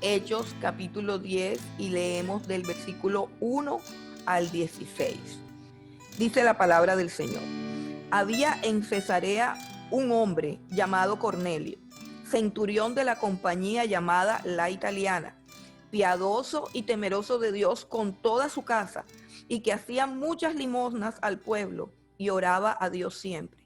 Hechos capítulo 10 y leemos del versículo 1 al 16. Dice la palabra del Señor. Había en Cesarea un hombre llamado Cornelio, centurión de la compañía llamada La Italiana, piadoso y temeroso de Dios con toda su casa, y que hacía muchas limosnas al pueblo y oraba a Dios siempre.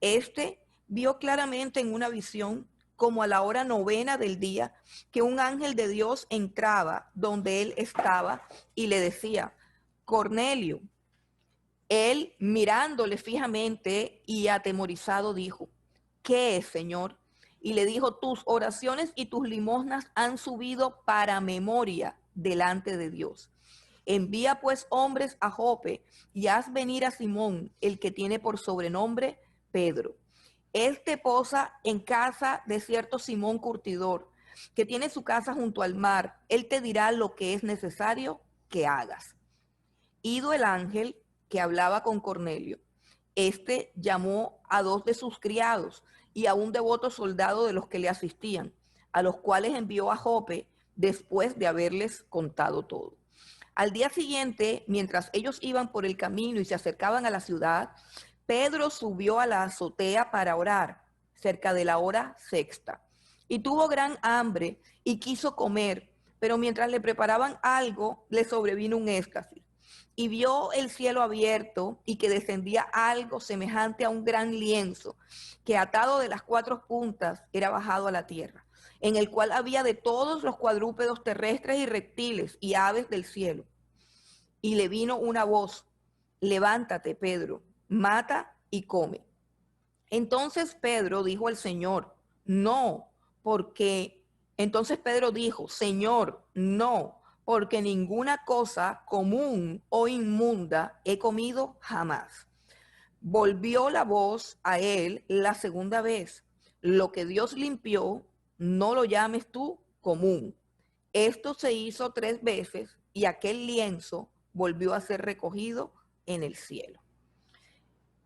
Este vio claramente en una visión, como a la hora 9 del día, que un ángel de Dios entraba donde él estaba y le decía: Cornelio. Él, mirándole fijamente y atemorizado, dijo: ¿qué es, Señor? Y le dijo: tus oraciones y tus limosnas han subido para memoria delante de Dios. Envía pues hombres a Jope y haz venir a Simón, el que tiene por sobrenombre Pedro. Este posa en casa de cierto Simón curtidor, que tiene su casa junto al mar. Él te dirá lo que es necesario que hagas. Ido el ángel que hablaba con Cornelio, este llamó a 2 de sus criados y a un devoto soldado de los que le asistían, a los cuales envió a Jope después de haberles contado todo. Al día siguiente, mientras ellos iban por el camino y se acercaban a la ciudad, Pedro subió a la azotea para orar, cerca de la hora sexta, y tuvo gran hambre y quiso comer, pero mientras le preparaban algo, le sobrevino un éxtasis. Y vio el cielo abierto y que descendía algo semejante a un gran lienzo, que atado de las 4 puntas era bajado a la tierra, en el cual había de todos los cuadrúpedos terrestres y reptiles y aves del cielo. Y le vino una voz: levántate, Pedro, mata y come. Entonces Pedro dijo al Señor: no, porque... Entonces Pedro dijo: Señor, no, porque ninguna cosa común o inmunda he comido jamás. Volvió la voz a él la segunda vez: lo que Dios limpió, no lo llames tú común. Esto se hizo 3 veces y aquel lienzo volvió a ser recogido en el cielo.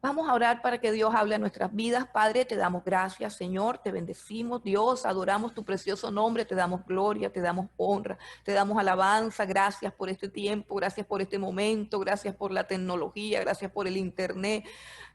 Vamos a orar para que Dios hable a nuestras vidas. Padre, te damos gracias, Señor, te bendecimos, Dios, adoramos tu precioso nombre, te damos gloria, te damos honra, te damos alabanza. Gracias por este tiempo, gracias por este momento, gracias por la tecnología, gracias por el internet.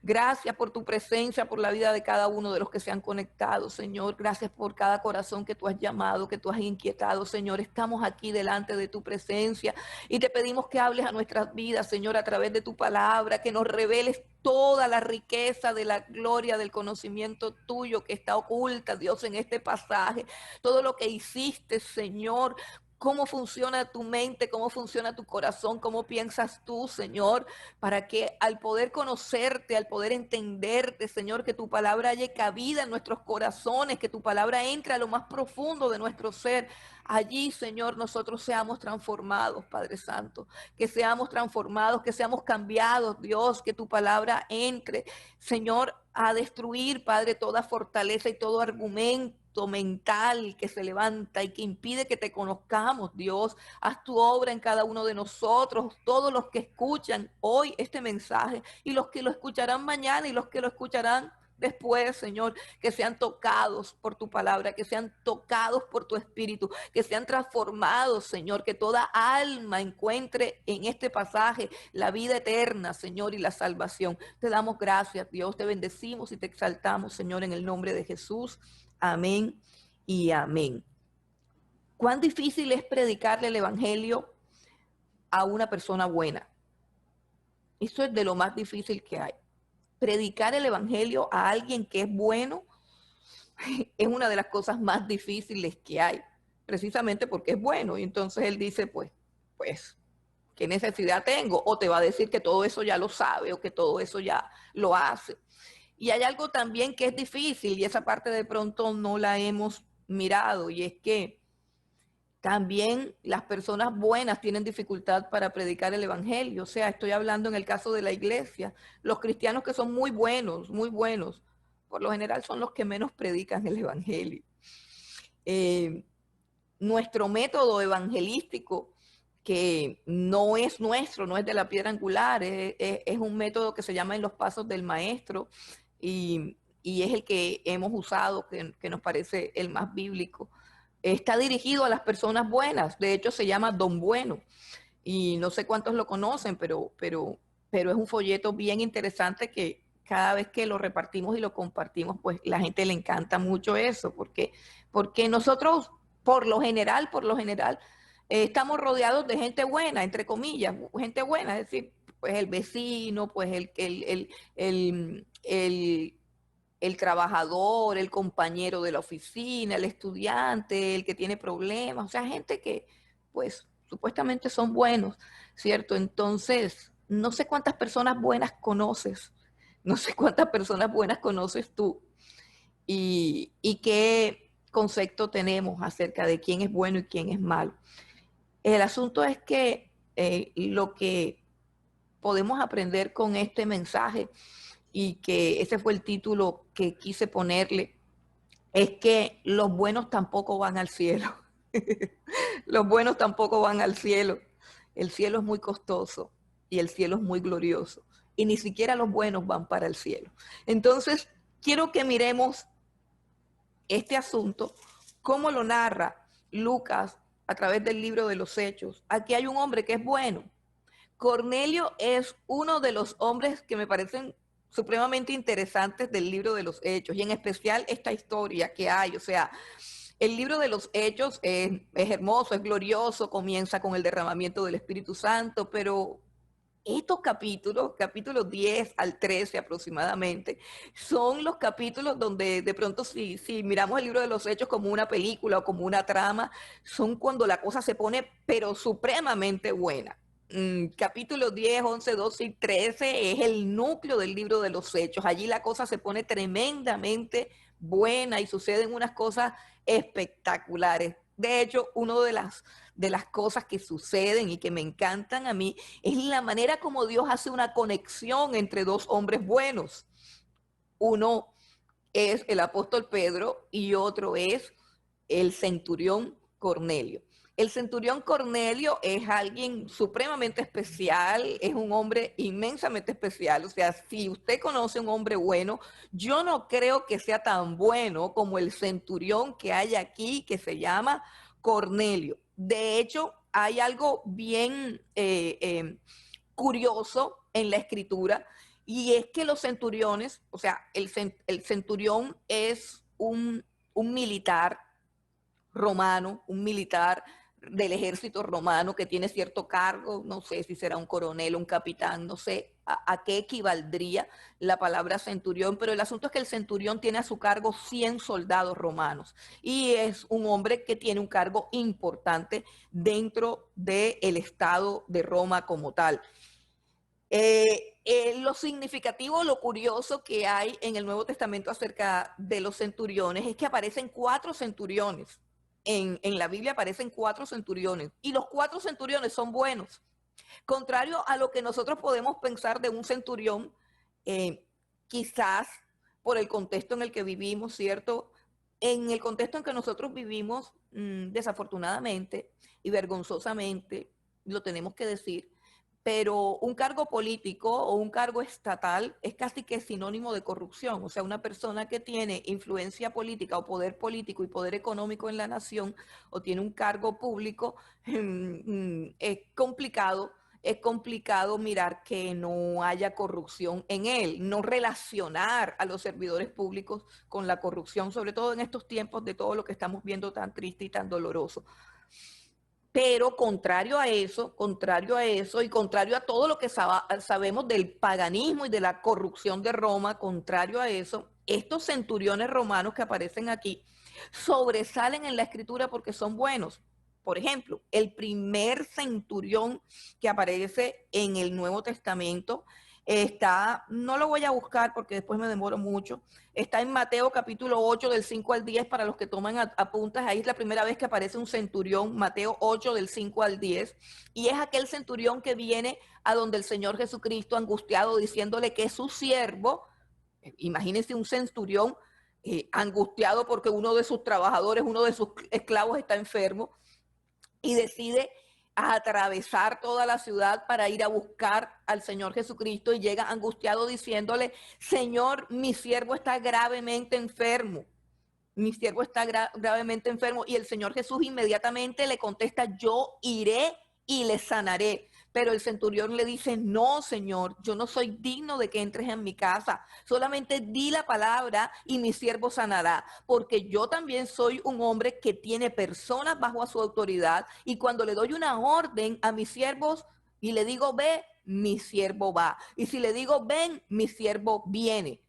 Gracias por tu presencia, por la vida de cada uno de los que se han conectado, Señor. Gracias por cada corazón que tú has llamado, que tú has inquietado, Señor. Estamos aquí delante de tu presencia y te pedimos que hables a nuestras vidas, Señor, a través de tu palabra, que nos reveles toda la riqueza de la gloria del conocimiento tuyo que está oculta, Dios, en este pasaje. Todo lo que hiciste, Señor. Cómo funciona tu mente, cómo funciona tu corazón, cómo piensas tú, Señor, para que al poder conocerte, al poder entenderte, Señor, que tu palabra haya cabida en nuestros corazones, que tu palabra entre a lo más profundo de nuestro ser. Allí, Señor, nosotros seamos transformados, Padre Santo, que seamos transformados, que seamos cambiados, Dios, que tu palabra entre, Señor, a destruir, Padre, toda fortaleza y todo argumento mental que se levanta y que impide que te conozcamos, Dios. Haz tu obra en cada uno de nosotros, todos los que escuchan hoy este mensaje y los que lo escucharán mañana y los que lo escucharán después, Señor, que sean tocados por tu palabra, que sean tocados por tu espíritu, que sean transformados, Señor, que toda alma encuentre en este pasaje la vida eterna, Señor, y la salvación. Te damos gracias, Dios, te bendecimos y te exaltamos, Señor, en el nombre de Jesús. Amén y amén. ¿Cuán difícil es predicarle el evangelio a una persona buena? Eso es de lo más difícil que hay. Predicar el evangelio a alguien que es bueno es una de las cosas más difíciles que hay, precisamente porque es bueno. Y entonces él dice, pues, ¿qué necesidad tengo? O te va a decir que todo eso ya lo sabe o que todo eso ya lo hace. Y hay algo también que es difícil y esa parte de pronto no la hemos mirado, y es que también las personas buenas tienen dificultad para predicar el evangelio. O sea, estoy hablando en el caso de la iglesia. Los cristianos que son muy buenos, por lo general son los que menos predican el evangelio. nuestro método evangelístico, que no es nuestro, no es de la piedra angular, es un método que se llama En los Pasos del Maestro, y es el que hemos usado, que nos parece el más bíblico. Está dirigido a las personas buenas, de hecho se llama Don Bueno, y no sé cuántos lo conocen, pero es un folleto bien interesante que cada vez que lo repartimos y lo compartimos, pues la gente le encanta mucho eso, porque nosotros, por lo general, estamos rodeados de gente buena, entre comillas, gente buena, es decir, pues el vecino, pues el trabajador, el compañero de la oficina, el estudiante, el que tiene problemas, o sea, gente que, pues, supuestamente son buenos, ¿cierto? Entonces, no sé cuántas personas buenas conoces, no sé cuántas personas buenas conoces tú, y qué concepto tenemos acerca de quién es bueno y quién es malo. El asunto es que lo que podemos aprender con este mensaje, y que ese fue el título que quise ponerle, es que los buenos tampoco van al cielo. Los buenos tampoco van al cielo. El cielo es muy costoso y el cielo es muy glorioso. Y ni siquiera los buenos van para el cielo. Entonces, quiero que miremos este asunto, cómo lo narra Lucas a través del libro de los Hechos. Aquí hay un hombre que es bueno. Cornelio es uno de los hombres que me parecen supremamente interesantes del libro de los Hechos, y en especial esta historia que hay. O sea, el libro de los Hechos es hermoso, es glorioso, comienza con el derramamiento del Espíritu Santo, pero estos capítulos 10 al 13 aproximadamente, son los capítulos donde de pronto si miramos el libro de los Hechos como una película o como una trama, son cuando la cosa se pone pero supremamente buena. Capítulos 10, 11, 12 y 13 es el núcleo del libro de los Hechos. Allí la cosa se pone tremendamente buena y suceden unas cosas espectaculares. De hecho, una de las cosas que suceden y que me encantan a mí es la manera como Dios hace una conexión entre dos hombres buenos. Uno es el apóstol Pedro y otro es el centurión Cornelio. El centurión Cornelio es alguien supremamente especial, es un hombre inmensamente especial. O sea, si usted conoce un hombre bueno, yo no creo que sea tan bueno como el centurión que hay aquí, que se llama Cornelio. De hecho, hay algo bien curioso en la escritura, y es que los centuriones, o sea, el centurión es un militar romano, un militar del ejército romano que tiene cierto cargo, no sé si será un coronel, un capitán, no sé a qué equivaldría la palabra centurión, pero el asunto es que el centurión tiene a su cargo 100 soldados romanos y es un hombre que tiene un cargo importante dentro del Estado de Roma como tal. Lo significativo, lo curioso que hay en el Nuevo Testamento acerca de los centuriones es que aparecen 4 centuriones. En la Biblia aparecen 4 centuriones y los 4 centuriones son buenos. Contrario a lo que nosotros podemos pensar de un centurión, quizás por el contexto en el que vivimos, ¿cierto? En el contexto en que nosotros vivimos, desafortunadamente y vergonzosamente, lo tenemos que decir, pero un cargo político o un cargo estatal es casi que sinónimo de corrupción. O sea, una persona que tiene influencia política o poder político y poder económico en la nación o tiene un cargo público, es complicado mirar que no haya corrupción en él, no relacionar a los servidores públicos con la corrupción, sobre todo en estos tiempos de todo lo que estamos viendo tan triste y tan doloroso. Pero contrario a eso y contrario a todo lo que sabemos del paganismo y de la corrupción de Roma, contrario a eso, estos centuriones romanos que aparecen aquí sobresalen en la escritura porque son buenos. Por ejemplo, el primer centurión que aparece en el Nuevo Testamento está, no lo voy a buscar porque después me demoro mucho, está en Mateo capítulo 8 del 5 al 10 para los que toman apuntas. Ahí es la primera vez que aparece un centurión, Mateo 8 del 5 al 10. Y es aquel centurión que viene a donde el Señor Jesucristo angustiado diciéndole que es su siervo. Imagínense un centurión angustiado porque uno de sus trabajadores, uno de sus esclavos está enfermo, y decide atravesar toda la ciudad para ir a buscar al Señor Jesucristo, y llega angustiado diciéndole: Señor, mi siervo está gravemente enfermo. Mi siervo está gravemente enfermo. Y el Señor Jesús inmediatamente le contesta: yo iré y le sanaré. Pero el centurión le dice: no, Señor, yo no soy digno de que entres en mi casa. Solamente di la palabra y mi siervo sanará. Porque yo también soy un hombre que tiene personas bajo su autoridad. Y cuando le doy una orden a mis siervos y le digo ve, mi siervo va. Y si le digo ven, mi siervo viene.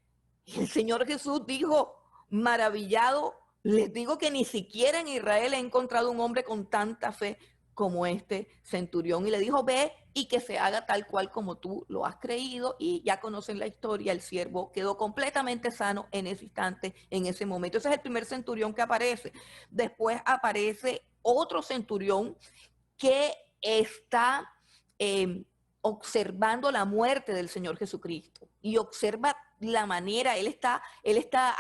Y el Señor Jesús dijo, maravillado: les digo que ni siquiera en Israel he encontrado un hombre con tanta fe como este centurión. Y le dijo: ve y que se haga tal cual como tú lo has creído. Y ya conocen la historia, el siervo quedó completamente sano en ese instante, en ese momento. Ese es el primer centurión que aparece. Después aparece otro centurión que está observando la muerte del Señor Jesucristo, y observa la manera, él está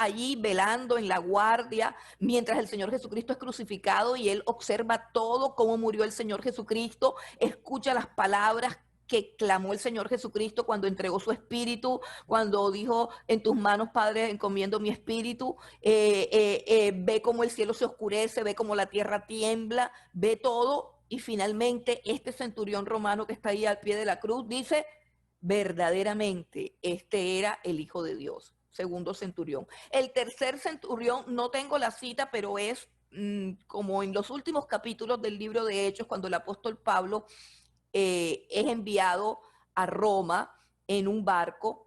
allí velando en la guardia mientras el Señor Jesucristo es crucificado, y él observa todo cómo murió el Señor Jesucristo, escucha las palabras que clamó el Señor Jesucristo cuando entregó su espíritu, cuando dijo: en tus manos, Padre, encomiendo mi espíritu. Ve cómo el cielo se oscurece, ve cómo la tierra tiembla, ve todo. Y finalmente este centurión romano que está ahí al pie de la cruz dice: verdaderamente este era el Hijo de Dios. Segundo centurión. El tercer centurión, no tengo la cita, pero es como en los últimos capítulos del libro de Hechos, cuando el apóstol Pablo es enviado a Roma en un barco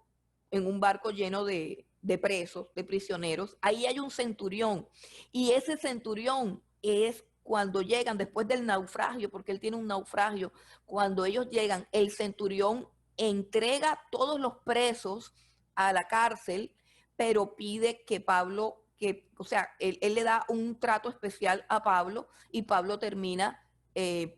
lleno de presos, de prisioneros. Ahí hay un centurión, y ese centurión es cuando llegan después del naufragio, porque él tiene un naufragio. Cuando ellos llegan, el centurión entrega todos los presos a la cárcel, pero pide que Pablo, o sea, él le da un trato especial a Pablo, y Pablo termina,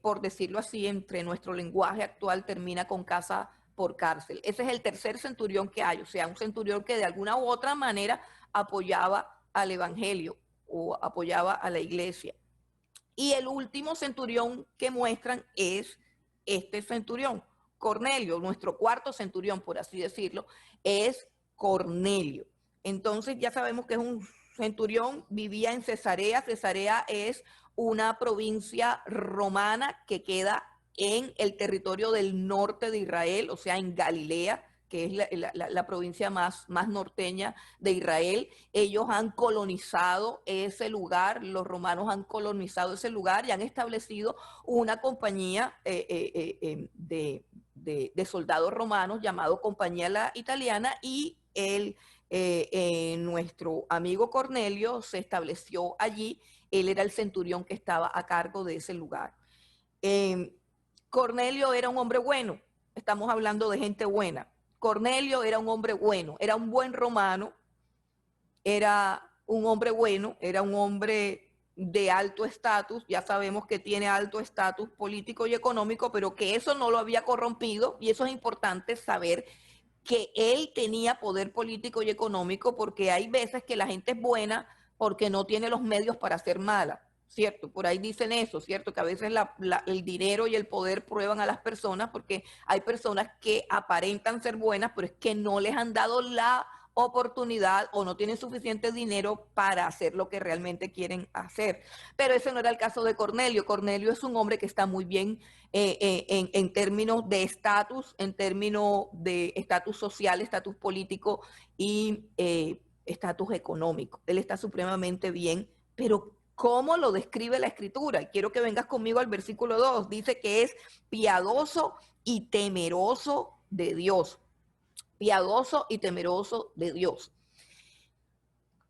por decirlo así, entre nuestro lenguaje actual, termina con casa por cárcel. Ese es el tercer centurión que hay, o sea, un centurión que de alguna u otra manera apoyaba al evangelio o apoyaba a la iglesia. Y el último centurión que muestran es este centurión, Cornelio, nuestro cuarto centurión, por así decirlo, es Cornelio. Entonces ya sabemos que es un centurión, vivía en Cesarea. Cesarea es una provincia romana que queda en el territorio del norte de Israel, o sea, en Galilea, que es la provincia más norteña de Israel. Ellos han colonizado ese lugar, los romanos han colonizado ese lugar y han establecido una compañía de soldados romanos llamado Compañía la Italiana, y nuestro amigo Cornelio se estableció allí. Él era el centurión que estaba a cargo de ese lugar. Cornelio era un hombre bueno, estamos hablando de gente buena. Cornelio era un hombre bueno, era un buen romano, era un hombre bueno, era un hombre de alto estatus. Ya sabemos que tiene alto estatus político y económico, pero que eso no lo había corrompido, y eso es importante saber, que él tenía poder político y económico, porque hay veces que la gente es buena porque no tiene los medios para ser mala, ¿cierto? Por ahí dicen eso, ¿cierto? Que a veces el dinero y el poder prueban a las personas, porque hay personas que aparentan ser buenas, pero es que no les han dado la oportunidad o no tienen suficiente dinero para hacer lo que realmente quieren hacer. Pero ese no era el caso de Cornelio. Cornelio es un hombre que está muy bien en términos de estatus, en términos de estatus social, estatus político y estatus económico. Él está supremamente bien, pero ¿cómo lo describe la Escritura? Quiero que vengas conmigo al versículo 2. Dice que es piadoso y temeroso de Dios. Piadoso y temeroso de Dios.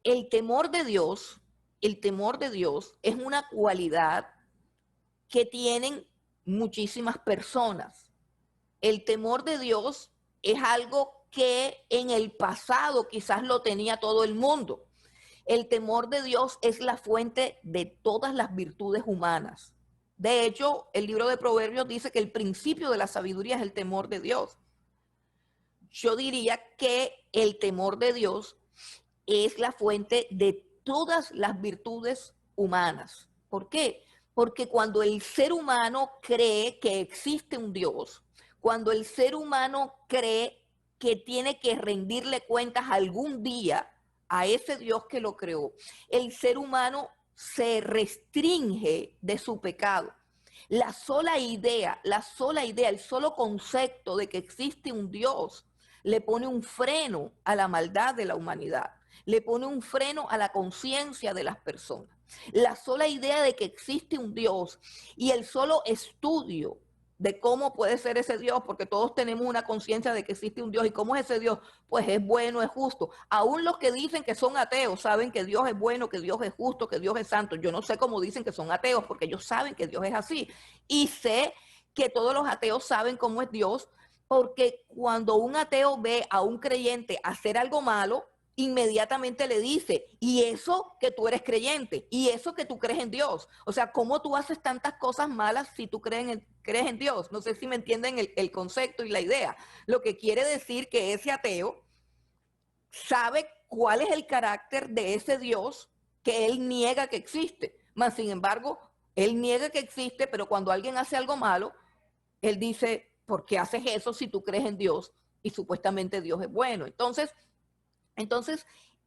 El temor de Dios es una cualidad que tienen muchísimas personas. El temor de Dios es algo que en el pasado quizás lo tenía todo el mundo. El temor de Dios es la fuente de todas las virtudes humanas. De hecho, el libro de Proverbios dice que el principio de la sabiduría es el temor de Dios. Yo diría que el temor de Dios es la fuente de todas las virtudes humanas. ¿Por qué? Porque cuando el ser humano cree que existe un Dios, cuando el ser humano cree que tiene que rendirle cuentas algún día a ese Dios que lo creó, el ser humano se restringe de su pecado. La sola idea, el solo concepto de que existe un Dios le pone un freno a la maldad de la humanidad, le pone un freno a la conciencia de las personas. La sola idea de que existe un Dios y el solo estudio de cómo puede ser ese Dios, porque todos tenemos una conciencia de que existe un Dios y cómo es ese Dios, pues es bueno, es justo. Aún los que dicen que son ateos saben que Dios es bueno, que Dios es justo, que Dios es santo. Yo no sé cómo dicen que son ateos, porque ellos saben que Dios es así. Y sé que todos los ateos saben cómo es Dios, porque cuando un ateo ve a un creyente hacer algo malo, inmediatamente le dice, y eso que tú eres creyente, y eso que tú crees en Dios. O sea, ¿cómo tú haces tantas cosas malas si tú crees en Dios? No sé si me entienden el concepto y la idea. Lo que quiere decir que ese ateo sabe cuál es el carácter de ese Dios que él niega que existe. Mas, sin embargo, él niega que existe, pero cuando alguien hace algo malo, él dice, ¿por qué haces eso si tú crees en Dios y supuestamente Dios es bueno? Entonces,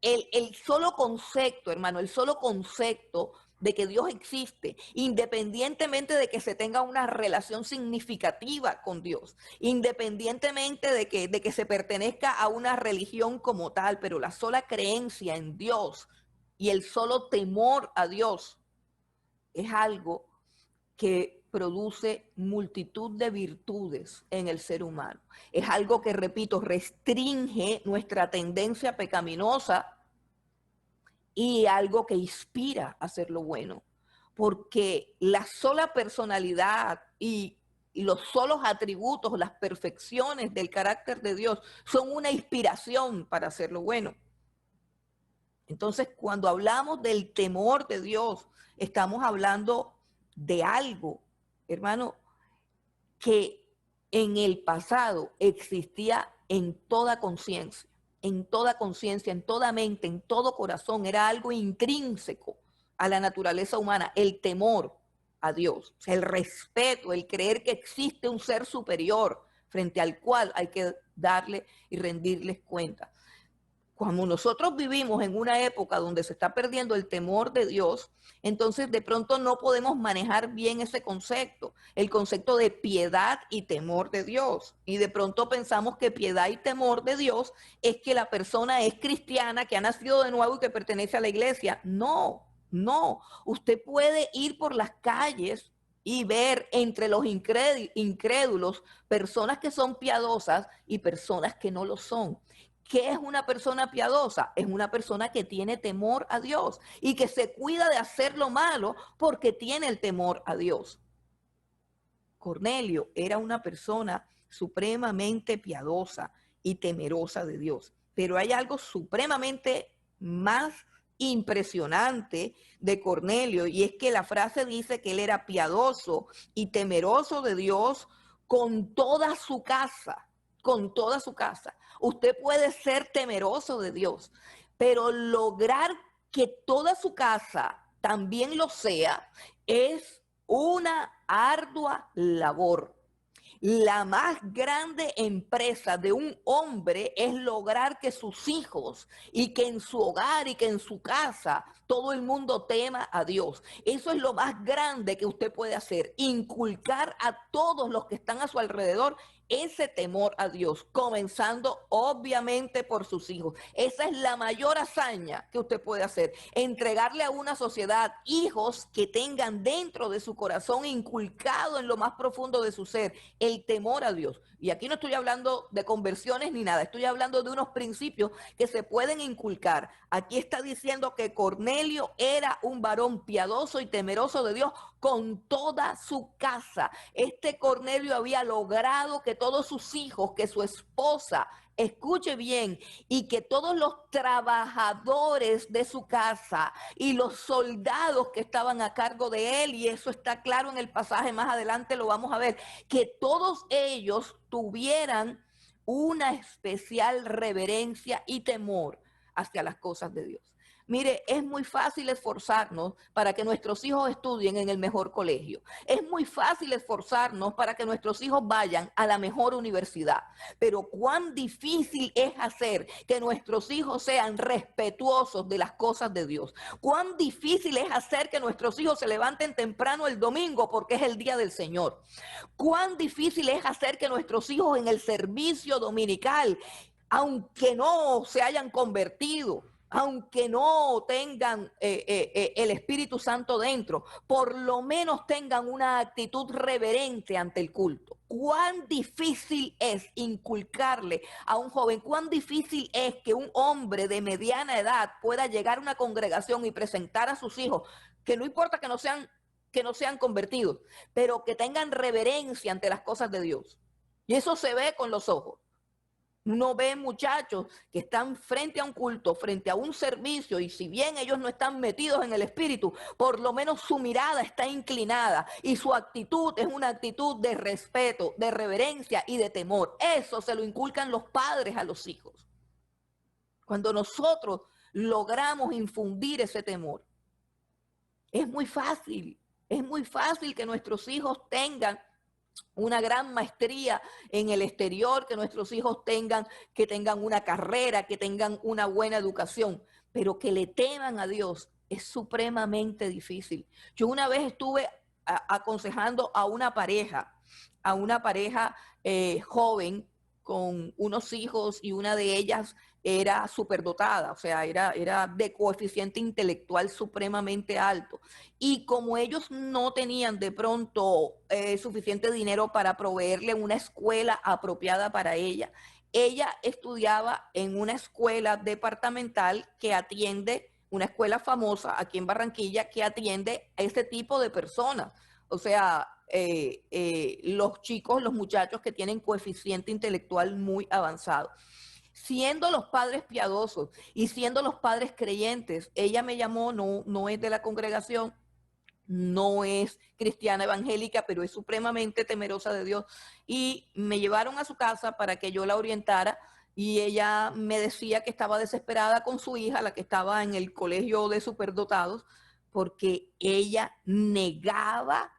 el solo concepto, hermano, el solo concepto de que Dios existe, independientemente de que se tenga una relación significativa con Dios, independientemente de que se pertenezca a una religión como tal, pero la sola creencia en Dios y el solo temor a Dios es algo que produce multitud de virtudes en el ser humano. Es algo que, repito, restringe nuestra tendencia pecaminosa y algo que inspira a hacer lo bueno. Porque la sola personalidad y los solos atributos, las perfecciones del carácter de Dios son una inspiración para hacer lo bueno. Entonces, cuando hablamos del temor de Dios, estamos hablando de algo, hermano, que en el pasado existía en toda conciencia, en toda mente, en todo corazón. Era algo intrínseco a la naturaleza humana, el temor a Dios, el respeto, el creer que existe un ser superior frente al cual hay que darle y rendirles cuenta. Cuando nosotros vivimos en una época donde se está perdiendo el temor de Dios, entonces de pronto no podemos manejar bien ese concepto, el concepto de piedad y temor de Dios. Y de pronto pensamos que piedad y temor de Dios es que la persona es cristiana, que ha nacido de nuevo y que pertenece a la iglesia. No, no. Usted puede ir por las calles y ver entre los incrédulos personas que son piadosas y personas que no lo son. ¿Qué es una persona piadosa? Es una persona que tiene temor a Dios y que se cuida de hacer lo malo porque tiene el temor a Dios. Cornelio era una persona supremamente piadosa y temerosa de Dios, pero hay algo supremamente más impresionante de Cornelio, y es que la frase dice que él era piadoso y temeroso de Dios con toda su casa, con toda su casa. Usted puede ser temeroso de Dios, pero lograr que toda su casa también lo sea es una ardua labor. La más grande empresa de un hombre es lograr que sus hijos y que en su hogar y que en su casa todo el mundo tema a Dios. Eso es lo más grande que usted puede hacer, inculcar a todos los que están a su alrededor ese temor a Dios, comenzando obviamente por sus hijos. Esa es la mayor hazaña que usted puede hacer, entregarle a una sociedad hijos que tengan dentro de su corazón inculcado en lo más profundo de su ser el temor a Dios. Y aquí no estoy hablando de conversiones ni nada, estoy hablando de unos principios que se pueden inculcar. Aquí está diciendo que Cornelio era un varón piadoso y temeroso de Dios con toda su casa. Este Cornelio había logrado que todos sus hijos, que su esposa, escuche bien, y que todos los trabajadores de su casa y los soldados que estaban a cargo de él, y eso está claro en el pasaje, más adelante lo vamos a ver, que todos ellos tuvieran una especial reverencia y temor hacia las cosas de Dios. Mire, es muy fácil esforzarnos para que nuestros hijos estudien en el mejor colegio. Es muy fácil esforzarnos para que nuestros hijos vayan a la mejor universidad. Pero cuán difícil es hacer que nuestros hijos sean respetuosos de las cosas de Dios. Cuán difícil es hacer que nuestros hijos se levanten temprano el domingo porque es el día del Señor. Cuán difícil es hacer que nuestros hijos en el servicio dominical, aunque no se hayan convertido, aunque no tengan el Espíritu Santo dentro, por lo menos tengan una actitud reverente ante el culto. Cuán difícil es inculcarle a un joven, cuán difícil es que un hombre de mediana edad pueda llegar a una congregación y presentar a sus hijos, que no importa que no sean convertidos, pero que tengan reverencia ante las cosas de Dios. Y eso se ve con los ojos. Uno ve muchachos que están frente a un culto, frente a un servicio, y si bien ellos no están metidos en el espíritu, por lo menos su mirada está inclinada y su actitud es una actitud de respeto, de reverencia y de temor. Eso se lo inculcan los padres a los hijos. Cuando nosotros logramos infundir ese temor, es muy fácil que nuestros hijos tengan una gran maestría en el exterior, que nuestros hijos tengan una carrera, que tengan una buena educación, pero que le teman a Dios es supremamente difícil. Yo una vez estuve aconsejando a una pareja joven con unos hijos, y una de ellas era superdotada, o sea, era de coeficiente intelectual supremamente alto. Y como ellos no tenían de pronto suficiente dinero para proveerle una escuela apropiada para ella estudiaba en una escuela departamental que atiende, una escuela famosa aquí en Barranquilla, que atiende a ese tipo de personas. O sea, los muchachos que tienen coeficiente intelectual muy avanzado. Siendo los padres piadosos y siendo los padres creyentes, ella me llamó, no es de la congregación, no es cristiana evangélica, pero es supremamente temerosa de Dios, y me llevaron a su casa para que yo la orientara, y ella me decía que estaba desesperada con su hija, la que estaba en el colegio de superdotados, porque ella negaba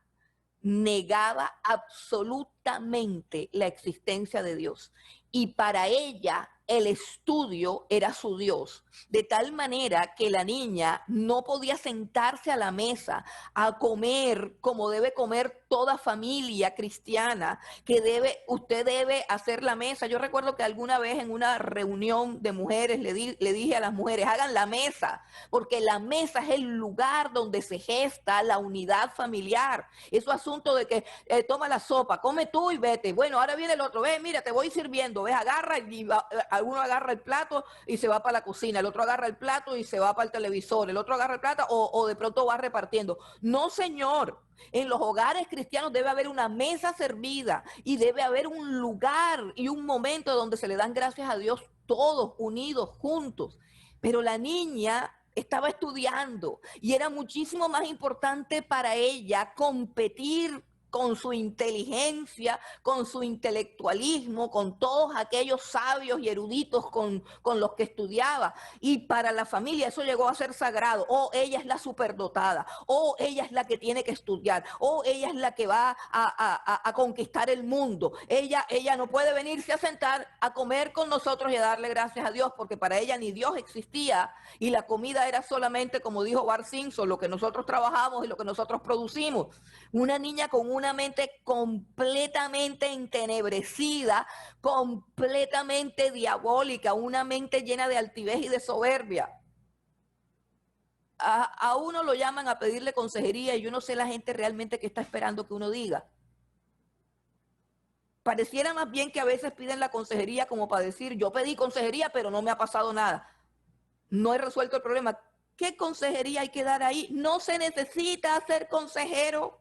absolutamente la existencia de Dios. Y para ella el estudio era su Dios, de tal manera que la niña no podía sentarse a la mesa a comer como debe comer toda familia cristiana, que usted debe hacer la mesa. Yo recuerdo que alguna vez en una reunión de mujeres le dije a las mujeres, hagan la mesa, porque la mesa es el lugar donde se gesta la unidad familiar. Eso asunto de que toma la sopa, come tú y vete. Bueno, ahora viene el otro, ve, mira, te voy sirviendo, ves, agarra, y uno agarra el plato y se va para la cocina, el otro agarra el plato y se va para el televisor, el otro agarra el plato o de pronto va repartiendo. No, señor. En los hogares cristianos debe haber una mesa servida y debe haber un lugar y un momento donde se le dan gracias a Dios todos unidos, juntos. Pero la niña estaba estudiando y era muchísimo más importante para ella competir con su inteligencia, con su intelectualismo, con todos aquellos sabios y eruditos con los que estudiaba. Y para la familia eso llegó a ser sagrado. Oh, ella es la superdotada. Oh, ella es la que tiene que estudiar. Oh, ella es la que va a conquistar el mundo. Ella no puede venirse a sentar a comer con nosotros y a darle gracias a Dios, porque para ella ni Dios existía y la comida era solamente, como dijo Bart Simpson, lo que nosotros trabajamos y lo que nosotros producimos. Una niña con una mente completamente entenebrecida, completamente diabólica, una mente llena de altivez y de soberbia. A uno lo llaman a pedirle consejería y yo no sé la gente realmente que está esperando que uno diga. Pareciera más bien que a veces piden la consejería como para decir, yo pedí consejería pero no me ha pasado nada. No he resuelto el problema. ¿Qué consejería hay que dar ahí? No se necesita ser consejero.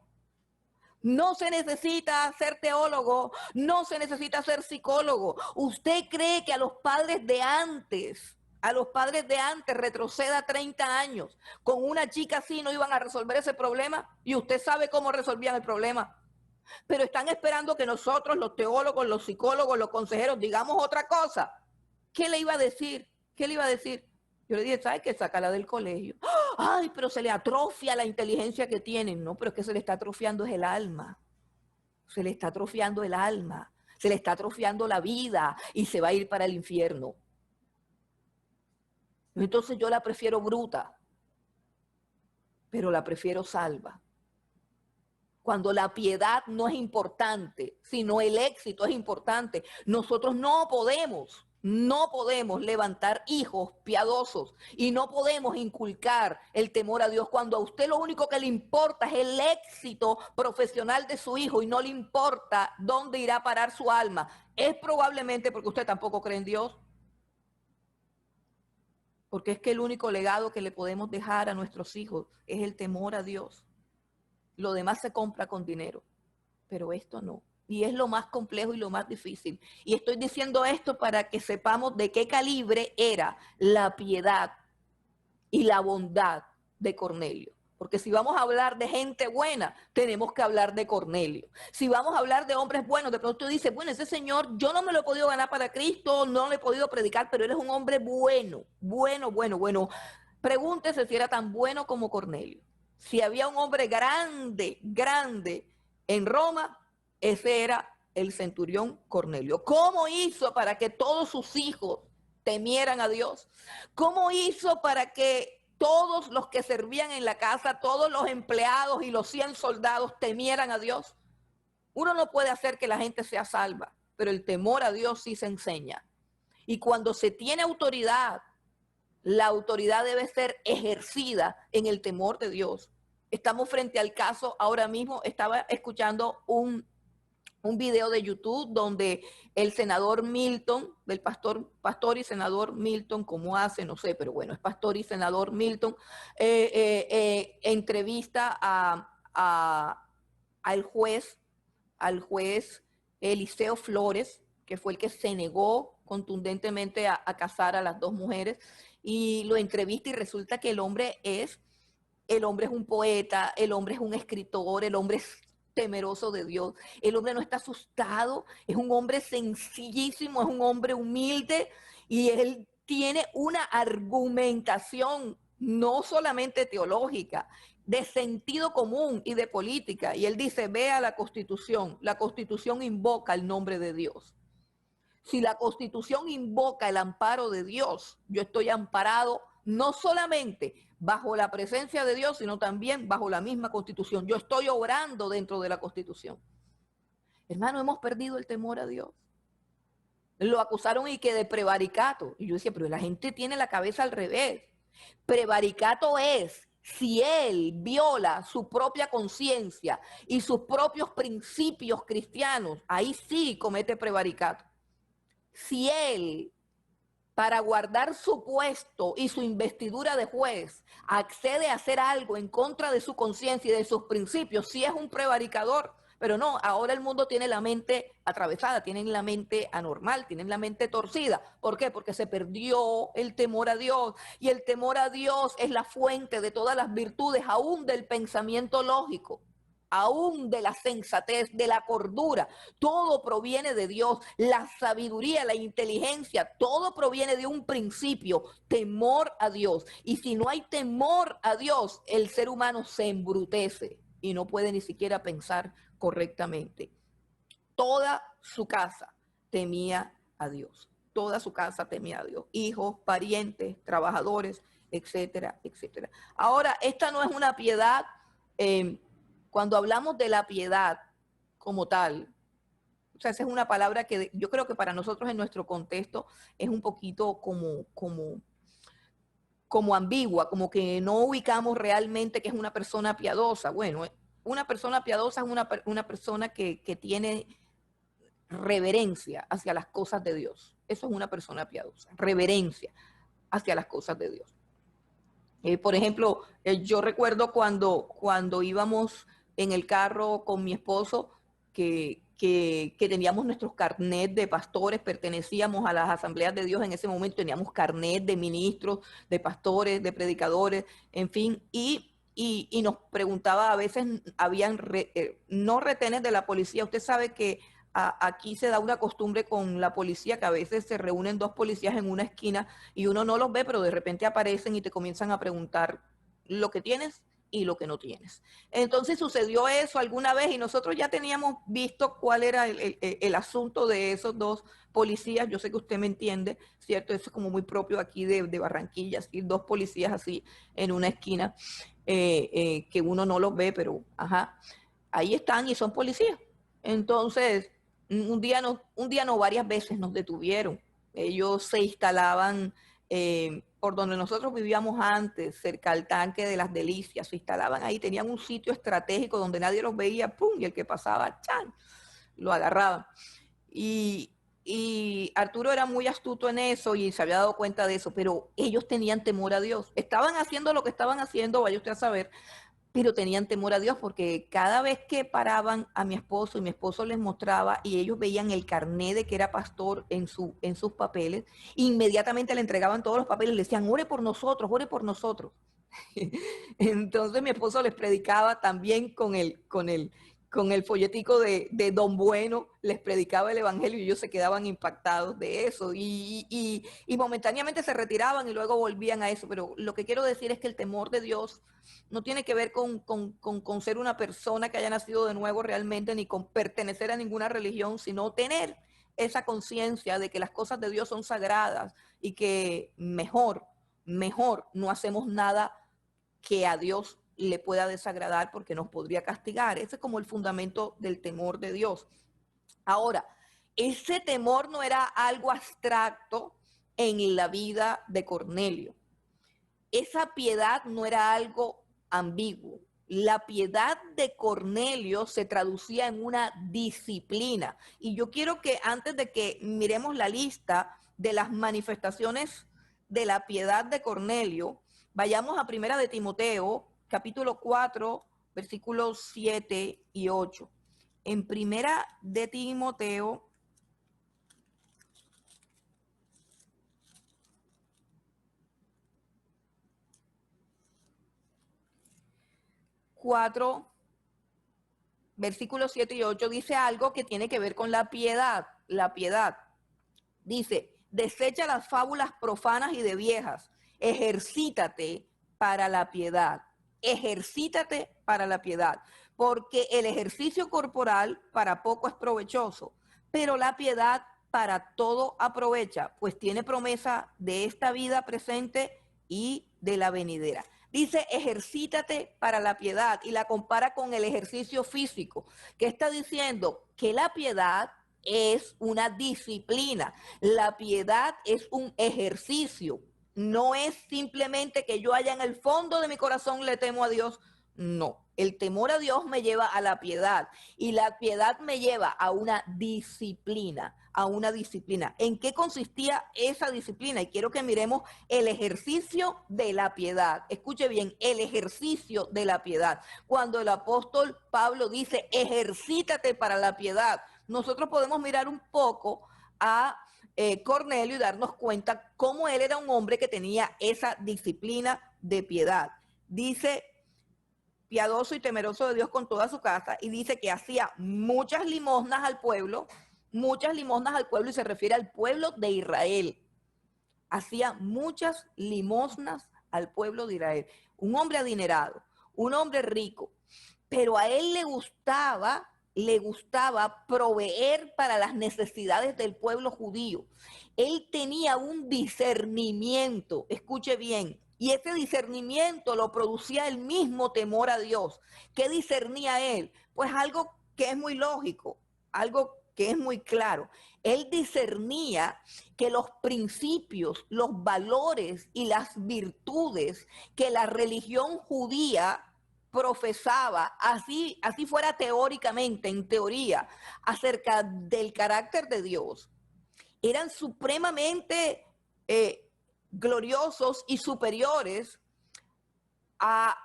No se necesita ser teólogo, no se necesita ser psicólogo. ¿Usted cree que a los padres de antes retroceda 30 años, con una chica así no iban a resolver ese problema? Y usted sabe cómo resolvían el problema. Pero están esperando que nosotros, los teólogos, los psicólogos, los consejeros, digamos otra cosa. ¿Qué le iba a decir? ¿Qué le iba a decir? Yo le dije, ¿sabes qué? Sácala del colegio. Ay, pero se le atrofia la inteligencia que tienen. No, pero es que se le está atrofiando es el alma. Se le está atrofiando el alma. Se le está atrofiando la vida y se va a ir para el infierno. Entonces yo la prefiero bruta, pero la prefiero salva. Cuando la piedad no es importante, sino el éxito es importante, nosotros no podemos levantar hijos piadosos y no podemos inculcar el temor a Dios cuando a usted lo único que le importa es el éxito profesional de su hijo y no le importa dónde irá a parar su alma. Es probablemente porque usted tampoco cree en Dios, porque es que el único legado que le podemos dejar a nuestros hijos es el temor a Dios. Lo demás se compra con dinero, pero esto no. Y es lo más complejo y lo más difícil. Y estoy diciendo esto para que sepamos de qué calibre era la piedad y la bondad de Cornelio. Porque si vamos a hablar de gente buena, tenemos que hablar de Cornelio. Si vamos a hablar de hombres buenos, de pronto dice, bueno, ese señor yo no me lo he podido ganar para Cristo, no le he podido predicar, pero él es un hombre bueno, bueno. Pregúntese si era tan bueno como Cornelio. Si había un hombre grande en Roma, ese era el centurión Cornelio. ¿Cómo hizo para que todos sus hijos temieran a Dios? ¿Cómo hizo para que todos los que servían en la casa, todos los empleados y los 100 soldados temieran a Dios? Uno no puede hacer que la gente sea salva, pero el temor a Dios sí se enseña. Y cuando se tiene autoridad, la autoridad debe ser ejercida en el temor de Dios. Estamos frente al caso, ahora mismo estaba escuchando un video de YouTube donde el senador Milton, del pastor y senador Milton, ¿cómo hace? No sé, pero bueno, es pastor y senador Milton, entrevista al juez Eliseo Flores, que fue el que se negó contundentemente a casar a las dos mujeres, y lo entrevista y resulta que el hombre es un poeta, el hombre es un escritor, el hombre es temeroso de Dios, el hombre no está asustado, es un hombre sencillísimo, es un hombre humilde y él tiene una argumentación no solamente teológica, de sentido común y de política. Y él dice, vea la Constitución invoca el nombre de Dios. Si la Constitución invoca el amparo de Dios, yo estoy amparado no solamente bajo la presencia de Dios, sino también bajo la misma Constitución. Yo estoy obrando dentro de la Constitución. Hermano, hemos perdido el temor a Dios. Lo acusaron y que de prevaricato. Y yo decía, pero la gente tiene la cabeza al revés. Prevaricato es si él viola su propia conciencia y sus propios principios cristianos, ahí sí comete prevaricato. Si él, para guardar su puesto y su investidura de juez, accede a hacer algo en contra de su conciencia y de sus principios, sí es un prevaricador. Pero no, ahora el mundo tiene la mente atravesada, tienen la mente anormal, tienen la mente torcida. ¿Por qué? Porque se perdió el temor a Dios. Y el temor a Dios es la fuente de todas las virtudes, aún del pensamiento lógico, aún de la sensatez, de la cordura. Todo proviene de Dios. La sabiduría, la inteligencia, todo proviene de un principio, temor a Dios. Y si no hay temor a Dios, el ser humano se embrutece y no puede ni siquiera pensar correctamente. Toda su casa temía a Dios. Toda su casa temía a Dios. Hijos, parientes, trabajadores, etcétera, etcétera. Ahora, esta no es una piedad, cuando hablamos de la piedad como tal, o sea, esa es una palabra que yo creo que para nosotros en nuestro contexto es un poquito como ambigua, como que no ubicamos realmente que es una persona piadosa. Bueno, una persona piadosa es una persona que tiene reverencia hacia las cosas de Dios. Eso es una persona piadosa, reverencia hacia las cosas de Dios. Por ejemplo, yo recuerdo cuando íbamos en el carro con mi esposo, que teníamos nuestros carnet de pastores, pertenecíamos a las asambleas de Dios en ese momento, teníamos carnet de ministros, de pastores, de predicadores, en fin, y nos preguntaba, a veces habían no retenes de la policía. Usted sabe que aquí se da una costumbre con la policía, que a veces se reúnen dos policías en una esquina y uno no los ve, pero de repente aparecen y te comienzan a preguntar lo que tienes y lo que no tienes. Entonces sucedió eso alguna vez y nosotros ya teníamos visto cuál era el asunto de esos dos policías. Yo sé que usted me entiende, ¿cierto? Eso es como muy propio aquí de Barranquilla, así, dos policías así en una esquina, que uno no los ve, pero ajá, ahí están y son policías. Entonces, un día no, varias veces nos detuvieron. Ellos se instalaban por donde nosotros vivíamos antes, cerca al tanque de las Delicias, se instalaban ahí, tenían un sitio estratégico donde nadie los veía, ¡pum! Y el que pasaba, ¡chan!, lo agarraban. Y, y Arturo era muy astuto en eso y se había dado cuenta de eso, pero ellos tenían temor a Dios. Estaban haciendo lo que estaban haciendo, vaya usted a saber, pero tenían temor a Dios porque cada vez que paraban a mi esposo y mi esposo les mostraba y ellos veían el carné de que era pastor en sus papeles, inmediatamente le entregaban todos los papeles y le decían, ore por nosotros, ore por nosotros. Entonces mi esposo les predicaba también con el folletico de Don Bueno, les predicaba el evangelio y ellos se quedaban impactados de eso y momentáneamente se retiraban y luego volvían a eso. Pero lo que quiero decir es que el temor de Dios no tiene que ver con ser una persona que haya nacido de nuevo realmente, ni con pertenecer a ninguna religión, sino tener esa conciencia de que las cosas de Dios son sagradas y que mejor no hacemos nada que a Dios le pueda desagradar porque nos podría castigar. Ese es como el fundamento del temor de Dios. Ahora, ese temor no era algo abstracto en la vida de Cornelio. Esa piedad no era algo ambiguo. La piedad de Cornelio se traducía en una disciplina. Y yo quiero que antes de que miremos la lista de las manifestaciones de la piedad de Cornelio, vayamos a Primera de Timoteo, capítulo 4, versículos 7 y 8. En Primera de Timoteo 4, versículos 7 y 8, dice algo que tiene que ver con la piedad. La piedad. Dice, desecha las fábulas profanas y de viejas, ejercítate para la piedad, ejercítate para la piedad, porque el ejercicio corporal para poco es provechoso, pero la piedad para todo aprovecha, pues tiene promesa de esta vida presente y de la venidera. Dice, ejercítate para la piedad y la compara con el ejercicio físico, que está diciendo que la piedad es una disciplina. La piedad es un ejercicio. No es simplemente que yo haya en el fondo de mi corazón le temo a Dios. No, el temor a Dios me lleva a la piedad y la piedad me lleva a una disciplina, a una disciplina. ¿En qué consistía esa disciplina? Y quiero que miremos el ejercicio de la piedad. Escuche bien, el ejercicio de la piedad. Cuando el apóstol Pablo dice, ejercítate para la piedad, nosotros podemos mirar un poco a Cornelio y darnos cuenta cómo él era un hombre que tenía esa disciplina de piedad. Dice, piadoso y temeroso de Dios con toda su casa, y dice que hacía muchas limosnas al pueblo y se refiere al pueblo de Israel. Hacía muchas limosnas al pueblo de Israel. Un hombre adinerado, un hombre rico, pero a él le gustaba proveer para las necesidades del pueblo judío. Él tenía un discernimiento, escuche bien, y ese discernimiento lo producía el mismo temor a Dios. ¿Qué discernía él? Pues algo que es muy lógico, algo que es muy claro. Él discernía que los principios, los valores y las virtudes que la religión judía profesaba, así fuera teóricamente, en teoría, acerca del carácter de Dios, eran supremamente gloriosos y superiores a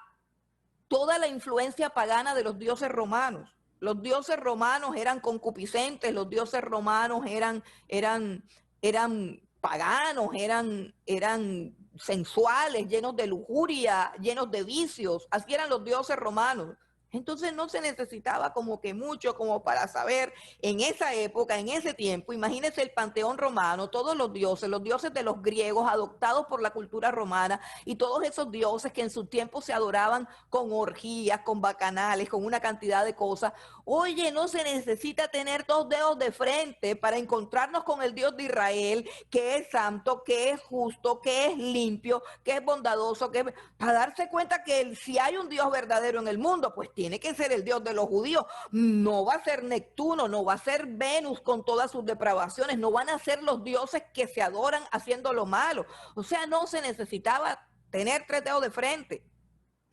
toda la influencia pagana de los dioses romanos. Los dioses romanos eran concupiscentes, los dioses romanos eran paganos, eran sensuales, llenos de lujuria, llenos de vicios. Así eran los dioses romanos. Entonces no se necesitaba como que mucho como para saber en esa época, en ese tiempo. Imagínense el panteón romano, todos los dioses de los griegos adoptados por la cultura romana y todos esos dioses que en su tiempo se adoraban con orgías, con bacanales, con una cantidad de cosas. Oye, no se necesita tener dos dedos de frente para encontrarnos con el Dios de Israel, que es santo, que es justo, que es limpio, que es bondadoso, para darse cuenta que si hay un Dios verdadero en el mundo, pues tiene que ser el Dios de los judíos. No va a ser Neptuno, no va a ser Venus con todas sus depravaciones, no van a ser los dioses que se adoran haciendo lo malo. O sea, no se necesitaba tener tres dedos de frente.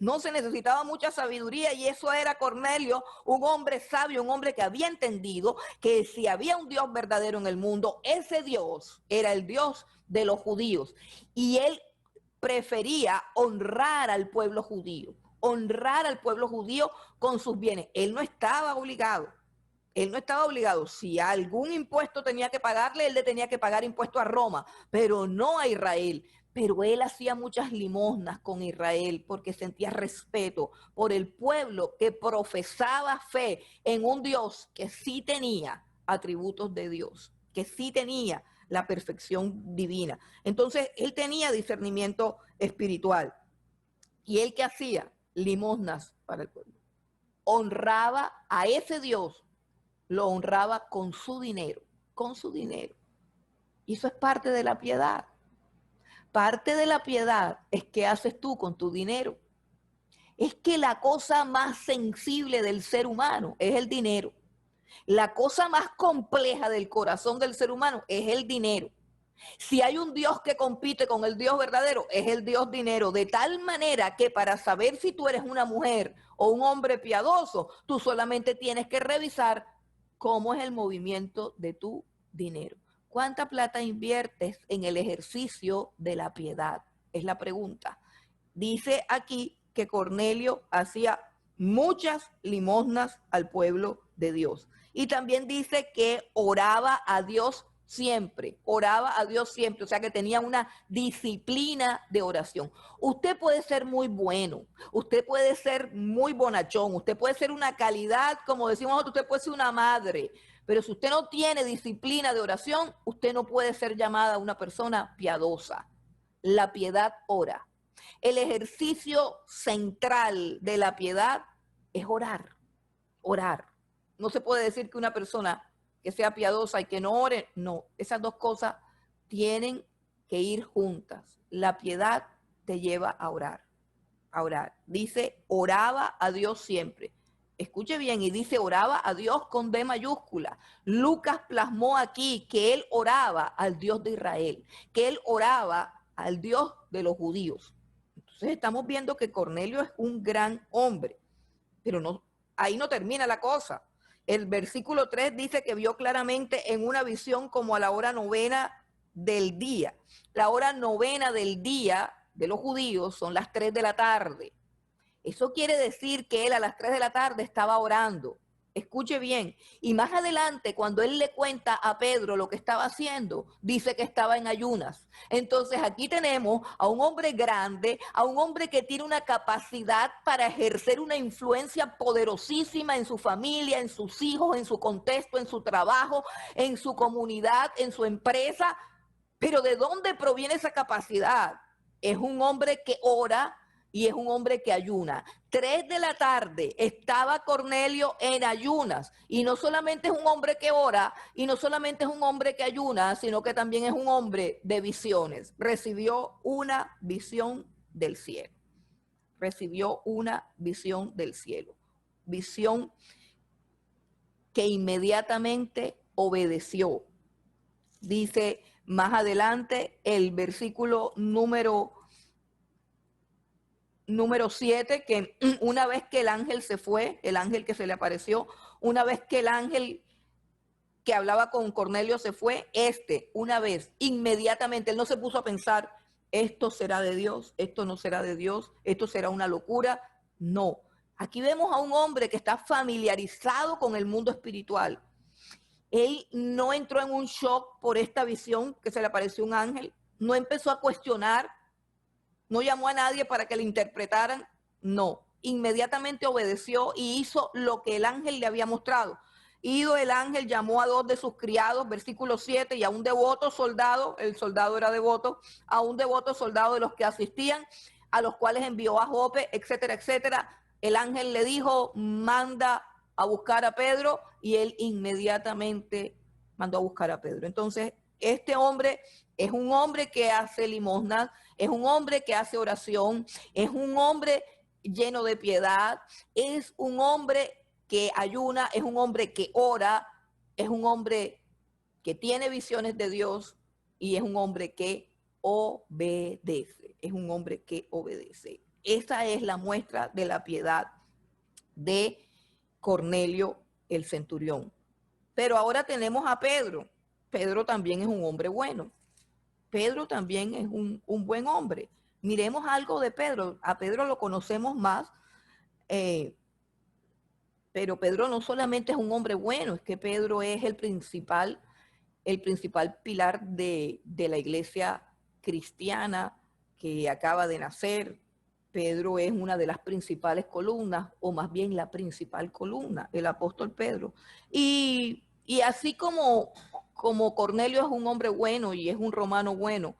No se necesitaba mucha sabiduría y eso era Cornelio, un hombre sabio, un hombre que había entendido que si había un Dios verdadero en el mundo, ese Dios era el Dios de los judíos. Y él prefería honrar al pueblo judío con sus bienes. Él no estaba obligado. Él no estaba obligado. Si algún impuesto tenía que pagarle, él le tenía que pagar impuesto a Roma, pero no a Israel. Pero él hacía muchas limosnas con Israel porque sentía respeto por el pueblo que profesaba fe en un Dios que sí tenía atributos de Dios, que sí tenía la perfección divina. Entonces, él tenía discernimiento espiritual. ¿Y él qué hacía? Limosnas para el pueblo. Honraba a ese Dios, lo honraba con su dinero, con su dinero. Y eso es parte de la piedad. Parte de la piedad es qué haces tú con tu dinero. Es que la cosa más sensible del ser humano es el dinero. La cosa más compleja del corazón del ser humano es el dinero. Si hay un Dios que compite con el Dios verdadero, es el Dios dinero, de tal manera que para saber si tú eres una mujer o un hombre piadoso, tú solamente tienes que revisar cómo es el movimiento de tu dinero. ¿Cuánta plata inviertes en el ejercicio de la piedad? Es la pregunta. Dice aquí que Cornelio hacía muchas limosnas al pueblo de Dios. Y también dice que oraba a Dios siempre, o sea que tenía una disciplina de oración. Usted puede ser muy bueno, usted puede ser muy bonachón, usted puede ser una calidad, como decimos nosotros, usted puede ser una madre, pero si usted no tiene disciplina de oración, usted no puede ser llamada una persona piadosa. La piedad ora. El ejercicio central de la piedad es orar, orar. No se puede decir que una persona que sea piadosa y que no ore, no, esas dos cosas tienen que ir juntas. La piedad te lleva a orar, a orar. Dice, oraba a Dios siempre. Escuche bien, y dice, oraba a Dios con D mayúscula. Lucas plasmó aquí que él oraba al Dios de Israel, que él oraba al Dios de los judíos. Entonces estamos viendo que Cornelio es un gran hombre, pero no, ahí no termina la cosa. El versículo 3 dice que vio claramente en una visión como a la hora novena del día. La hora novena del día de los judíos son las 3 de la tarde. Eso quiere decir que él a las 3 de la tarde estaba orando. Escuche bien. Y más adelante, cuando él le cuenta a Pedro lo que estaba haciendo, dice que estaba en ayunas. Entonces aquí tenemos a un hombre grande, a un hombre que tiene una capacidad para ejercer una influencia poderosísima en su familia, en sus hijos, en su contexto, en su trabajo, en su comunidad, en su empresa. Pero ¿de dónde proviene esa capacidad? Es un hombre que ora y es un hombre que ayuna. 3 de la tarde estaba Cornelio en ayunas. Y no solamente es un hombre que ora, y no solamente es un hombre que ayuna, sino que también es un hombre de visiones. Recibió una visión del cielo. Recibió una visión del cielo. Visión que inmediatamente obedeció. Dice más adelante el versículo número 7, que una vez que el ángel se fue, el ángel que se le apareció, una vez que el ángel que hablaba con Cornelio se fue, una vez, inmediatamente, él no se puso a pensar, esto será de Dios, esto no será de Dios, esto será una locura. No, aquí vemos a un hombre que está familiarizado con el mundo espiritual. Él no entró en un shock por esta visión que se le apareció un ángel, no empezó a cuestionar, no llamó a nadie para que le interpretaran, no. inmediatamente obedeció y hizo lo que el ángel le había mostrado. Ido el ángel llamó a 2 de sus criados, versículo 7, y a un devoto soldado, el soldado era devoto, a un devoto soldado de los que asistían, a los cuales envió a Jope, etcétera, etcétera. El ángel le dijo, manda a buscar a Pedro, y él inmediatamente mandó a buscar a Pedro. Entonces, este hombre es un hombre que hace limosna, es un hombre que hace oración, es un hombre lleno de piedad, es un hombre que ayuna, es un hombre que ora, es un hombre que tiene visiones de Dios y es un hombre que obedece, es un hombre que obedece. Esa es la muestra de la piedad de Cornelio el centurión. Pero ahora tenemos a Pedro. Pedro también es un hombre bueno. Pedro también es un buen hombre. Miremos algo de Pedro. A Pedro lo conocemos más, pero Pedro no solamente es un hombre bueno, es que Pedro es el principal pilar de la iglesia cristiana que acaba de nacer. Pedro es una de las principales columnas, o más bien la principal columna, el apóstol Pedro. Y así como Cornelio es un hombre bueno y es un romano bueno,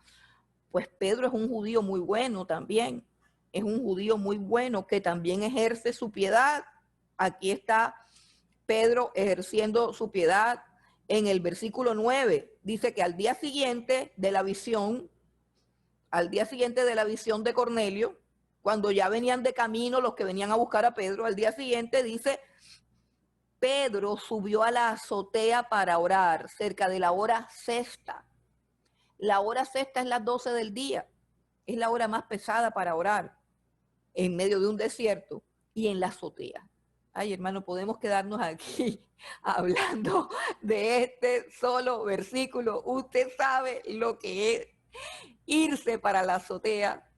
pues Pedro es un judío muy bueno también. Es un judío muy bueno que también ejerce su piedad. Aquí está Pedro ejerciendo su piedad. En el versículo 9 dice que al día siguiente de la visión de Cornelio, cuando ya venían de camino los que venían a buscar a Pedro, al día siguiente dice, Pedro subió a la azotea para orar cerca de la hora sexta. La hora sexta es las 12 del día, es la hora más pesada para orar en medio de un desierto y en la azotea. Ay, hermano, podemos quedarnos aquí hablando de este solo versículo. Usted sabe lo que es irse para la azotea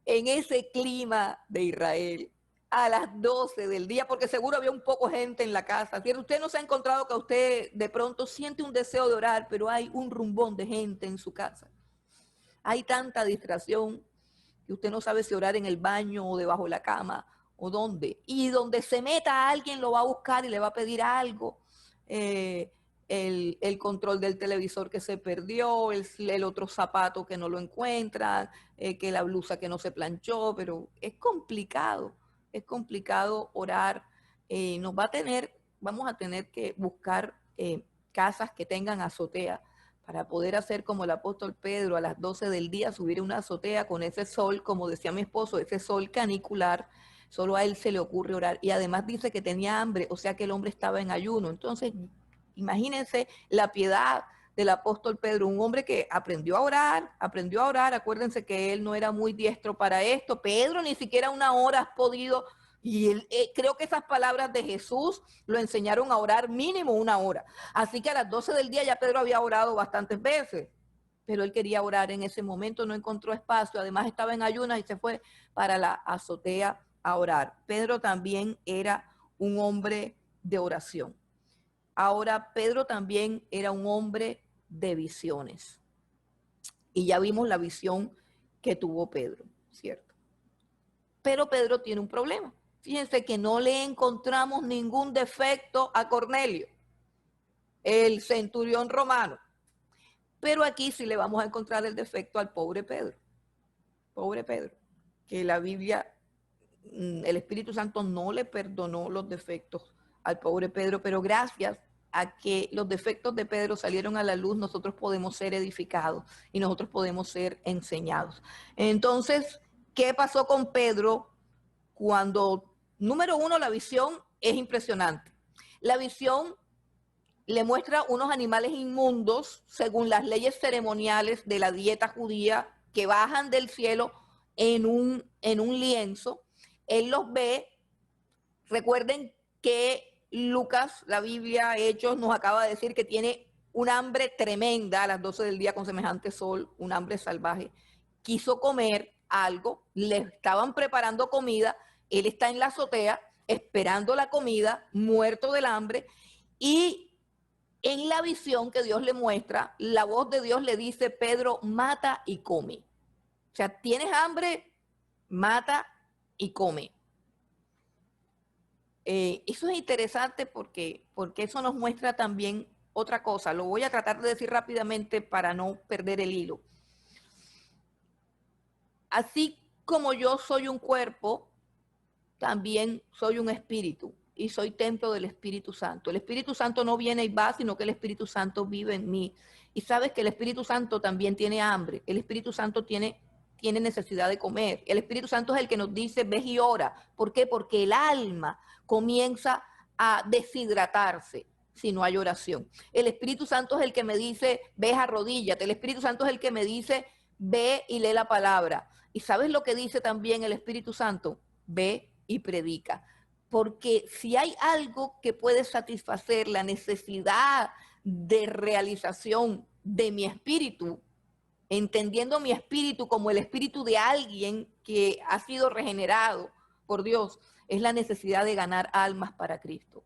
en ese clima de Israel a las 12 del día, porque seguro había un poco gente en la casa. Usted no se ha encontrado que usted de pronto siente un deseo de orar, pero hay un rumbón de gente en su casa. Hay tanta distracción que usted no sabe si orar en el baño o debajo de la cama o dónde. Y donde se meta alguien lo va a buscar y le va a pedir algo. El control del televisor que se perdió, el otro zapato que no lo encuentran, que la blusa que no se planchó, pero es complicado orar. Vamos a tener que buscar casas que tengan azotea para poder hacer como el apóstol Pedro a las 12 del día, subir una azotea con ese sol, como decía mi esposo, ese sol canicular. Solo a él se le ocurre orar. Y además dice que tenía hambre, o sea que el hombre estaba en ayuno. Entonces, imagínense la piedad del apóstol Pedro, un hombre que aprendió a orar. Acuérdense que él no era muy diestro para esto. Pedro, ni siquiera una hora has podido. Y él, creo que esas palabras de Jesús lo enseñaron a orar mínimo una hora. Así que a las 12 del día ya Pedro había orado bastantes veces, pero él quería orar en ese momento, no encontró espacio, además estaba en ayunas y se fue para la azotea a orar. Pedro también era un hombre de oración. Ahora, Pedro también era un hombre de visiones. Y ya vimos la visión que tuvo Pedro, ¿cierto? Pero Pedro tiene un problema. Fíjense que no le encontramos ningún defecto a Cornelio, el centurión romano. Pero aquí sí le vamos a encontrar el defecto al pobre Pedro. Pobre Pedro, que la Biblia, el Espíritu Santo no le perdonó los defectos al pobre Pedro, pero gracias a que los defectos de Pedro salieron a la luz, nosotros podemos ser edificados y nosotros podemos ser enseñados. Entonces, ¿qué pasó con Pedro cuando, número uno, la visión es impresionante? La visión le muestra unos animales inmundos, según las leyes ceremoniales de la dieta judía, que bajan del cielo en un lienzo. Él los ve. Recuerden que Lucas, la Biblia, Hechos, nos acaba de decir que tiene un hambre tremenda a las 12 del día con semejante sol, un hambre salvaje. Quiso comer algo, le estaban preparando comida, él está en la azotea esperando la comida, muerto del hambre, y en la visión que Dios le muestra, la voz de Dios le dice, Pedro, mata y come. O sea, ¿tienes hambre? Mata y come. Eso es interesante porque eso nos muestra también otra cosa. Lo voy a tratar de decir rápidamente para no perder el hilo. Así como yo soy un cuerpo, también soy un espíritu y soy templo del Espíritu Santo. El Espíritu Santo no viene y va, sino que el Espíritu Santo vive en mí. Y sabes que el Espíritu Santo también tiene hambre. El Espíritu Santo tiene necesidad de comer. El Espíritu Santo es el que nos dice, ve y ora. ¿Por qué? Porque el alma comienza a deshidratarse si no hay oración. El Espíritu Santo es el que me dice, ve, arrodíllate. El Espíritu Santo es el que me dice, ve y lee la palabra. ¿Y sabes lo que dice también el Espíritu Santo? Ve y predica. Porque si hay algo que puede satisfacer la necesidad de realización de mi espíritu, entendiendo mi espíritu como el espíritu de alguien que ha sido regenerado por Dios, es la necesidad de ganar almas para Cristo.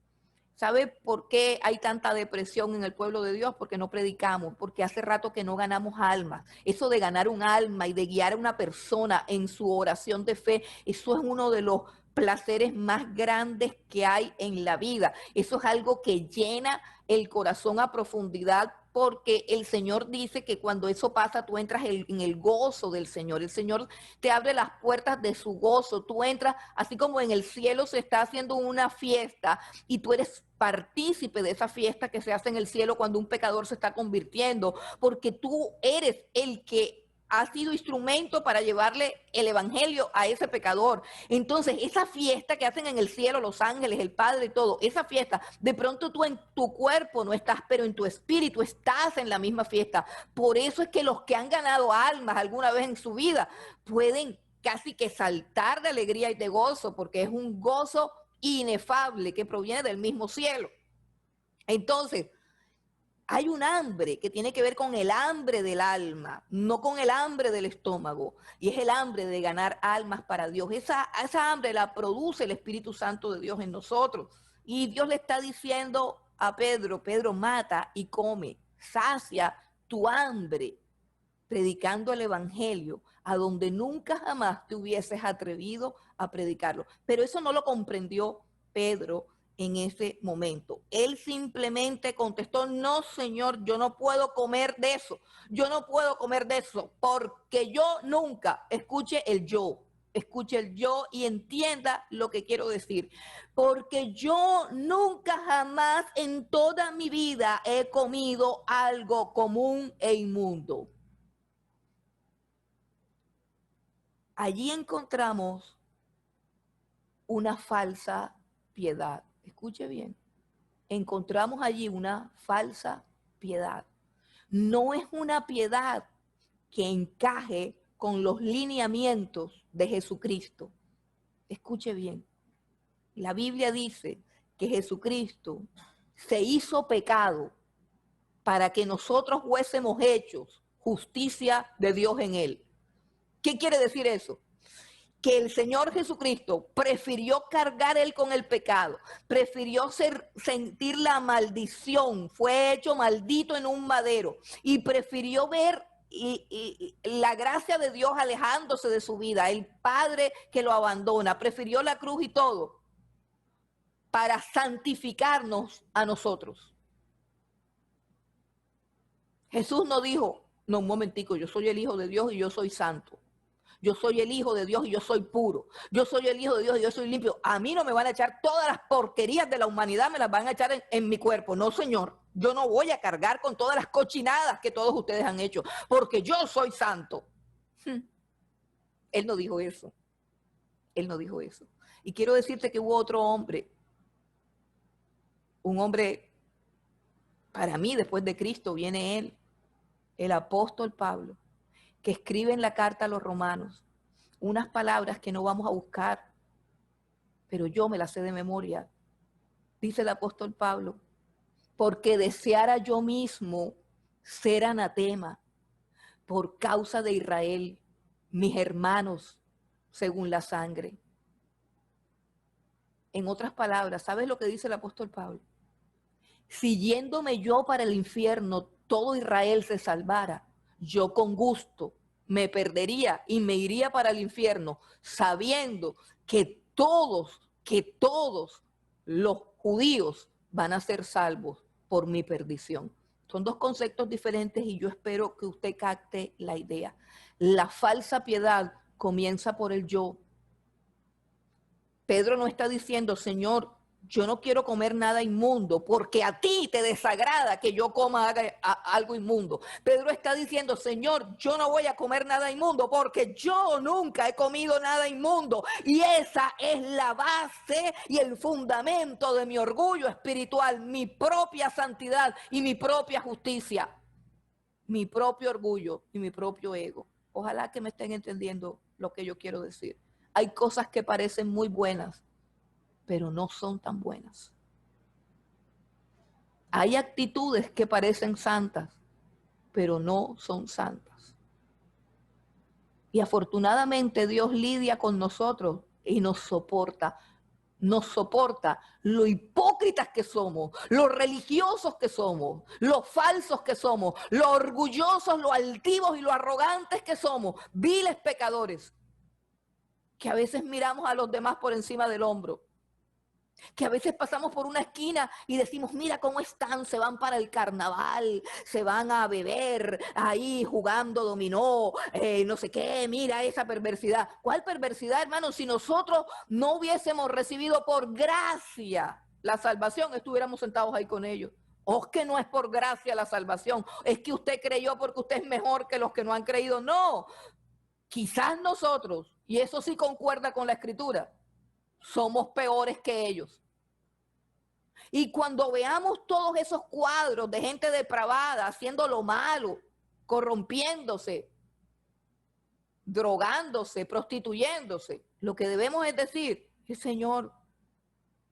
¿Sabe por qué hay tanta depresión en el pueblo de Dios? Porque no predicamos, porque hace rato que no ganamos almas. Eso de ganar un alma y de guiar a una persona en su oración de fe, eso es uno de los placeres más grandes que hay en la vida. Eso es algo que llena el corazón a profundidad, porque el Señor dice que cuando eso pasa tú entras en el gozo del Señor. El Señor te abre las puertas de su gozo. Tú entras, así como en el cielo se está haciendo una fiesta y tú eres partícipe de esa fiesta que se hace en el cielo cuando un pecador se está convirtiendo, porque tú eres el que ha sido instrumento para llevarle el evangelio a ese pecador. Entonces, esa fiesta que hacen en el cielo los ángeles, el Padre y todo, esa fiesta, de pronto tú en tu cuerpo no estás, pero en tu espíritu estás en la misma fiesta. Por eso es que los que han ganado almas alguna vez en su vida pueden casi que saltar de alegría y de gozo, porque es un gozo inefable que proviene del mismo cielo. Entonces, hay un hambre que tiene que ver con el hambre del alma, no con el hambre del estómago, y es el hambre de ganar almas para Dios. Esa hambre la produce el Espíritu Santo de Dios en nosotros. Y Dios le está diciendo a Pedro, Pedro, mata y come, sacia tu hambre, predicando el evangelio a donde nunca jamás te hubieses atrevido a predicarlo. Pero eso no lo comprendió Pedro en ese momento. Él simplemente contestó, no, Señor, yo no puedo comer de eso. Yo no puedo comer de eso porque yo nunca, escuche el yo y entienda lo que quiero decir. Porque yo nunca jamás en toda mi vida he comido algo común e inmundo. Allí encontramos una falsa piedad. Escuche bien. Encontramos allí una falsa piedad. No es una piedad que encaje con los lineamientos de Jesucristo. Escuche bien. La Biblia dice que Jesucristo se hizo pecado para que nosotros fuésemos hechos justicia de Dios en él. ¿Qué quiere decir eso? Que el Señor Jesucristo prefirió cargar él con el pecado, prefirió sentir la maldición, fue hecho maldito en un madero y prefirió ver la gracia de Dios alejándose de su vida, el Padre que lo abandona, prefirió la cruz y todo para santificarnos a nosotros. Jesús no dijo, no, un momentico, yo soy el Hijo de Dios y yo soy santo. Yo soy el Hijo de Dios y yo soy puro. Yo soy el Hijo de Dios y yo soy limpio. A mí no me van a echar todas las porquerías de la humanidad, me las van a echar en mi cuerpo. No, Señor. Yo no voy a cargar con todas las cochinadas que todos ustedes han hecho, porque yo soy santo. Él no dijo eso. Él no dijo eso. Y quiero decirte que hubo otro hombre, un hombre, para mí después de Cristo viene él, el apóstol Pablo, que escribe en la carta a los romanos unas palabras que no vamos a buscar, pero yo me las sé de memoria. Dice el apóstol Pablo, porque deseara yo mismo ser anatema por causa de Israel, mis hermanos, según la sangre. En otras palabras, ¿sabes lo que dice el apóstol Pablo? Si yéndome yo para el infierno, todo Israel se salvara, yo con gusto me perdería y me iría para el infierno, sabiendo que todos los judíos van a ser salvos por mi perdición. Son dos conceptos diferentes y yo espero que usted capte la idea. La falsa piedad comienza por el yo. Pedro no está diciendo, Señor, yo no quiero comer nada inmundo porque a ti te desagrada que yo coma algo inmundo. Pedro está diciendo, Señor, yo no voy a comer nada inmundo porque yo nunca he comido nada inmundo. Y esa es la base y el fundamento de mi orgullo espiritual, mi propia santidad y mi propia justicia, mi propio orgullo y mi propio ego. Ojalá que me estén entendiendo lo que yo quiero decir. Hay cosas que parecen muy buenas, pero no son tan buenas. Hay actitudes que parecen santas, pero no son santas. Y afortunadamente Dios lidia con nosotros y nos soporta lo hipócritas que somos, lo religiosos que somos, lo falsos que somos, lo orgullosos, lo altivos y lo arrogantes que somos, viles pecadores, que a veces miramos a los demás por encima del hombro, que a veces pasamos por una esquina y decimos, mira cómo están, se van para el carnaval, se van a beber ahí jugando dominó, no sé qué, mira esa perversidad. ¿Cuál perversidad, hermano? Si nosotros no hubiésemos recibido por gracia la salvación, estuviéramos sentados ahí con ellos. O es que no es por gracia la salvación, es que usted creyó porque usted es mejor que los que no han creído. No, quizás nosotros, y eso sí concuerda con la Escritura, somos peores que ellos. Y cuando veamos todos esos cuadros de gente depravada, haciendo lo malo, corrompiéndose, drogándose, prostituyéndose, lo que debemos es decir, Señor,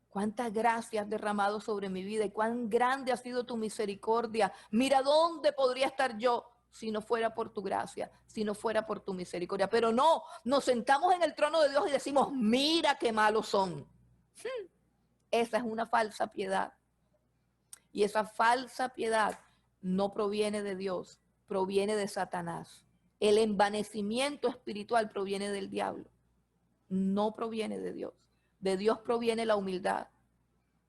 cuántas gracias has derramado sobre mi vida y cuán grande ha sido tu misericordia. Mira dónde podría estar yo si no fuera por tu gracia, si no fuera por tu misericordia. Pero no, nos sentamos en el trono de Dios y decimos, mira qué malos son. Esa es una falsa piedad. Y esa falsa piedad no proviene de Dios, proviene de Satanás. El envanecimiento espiritual proviene del diablo, no proviene de Dios. De Dios proviene la humildad.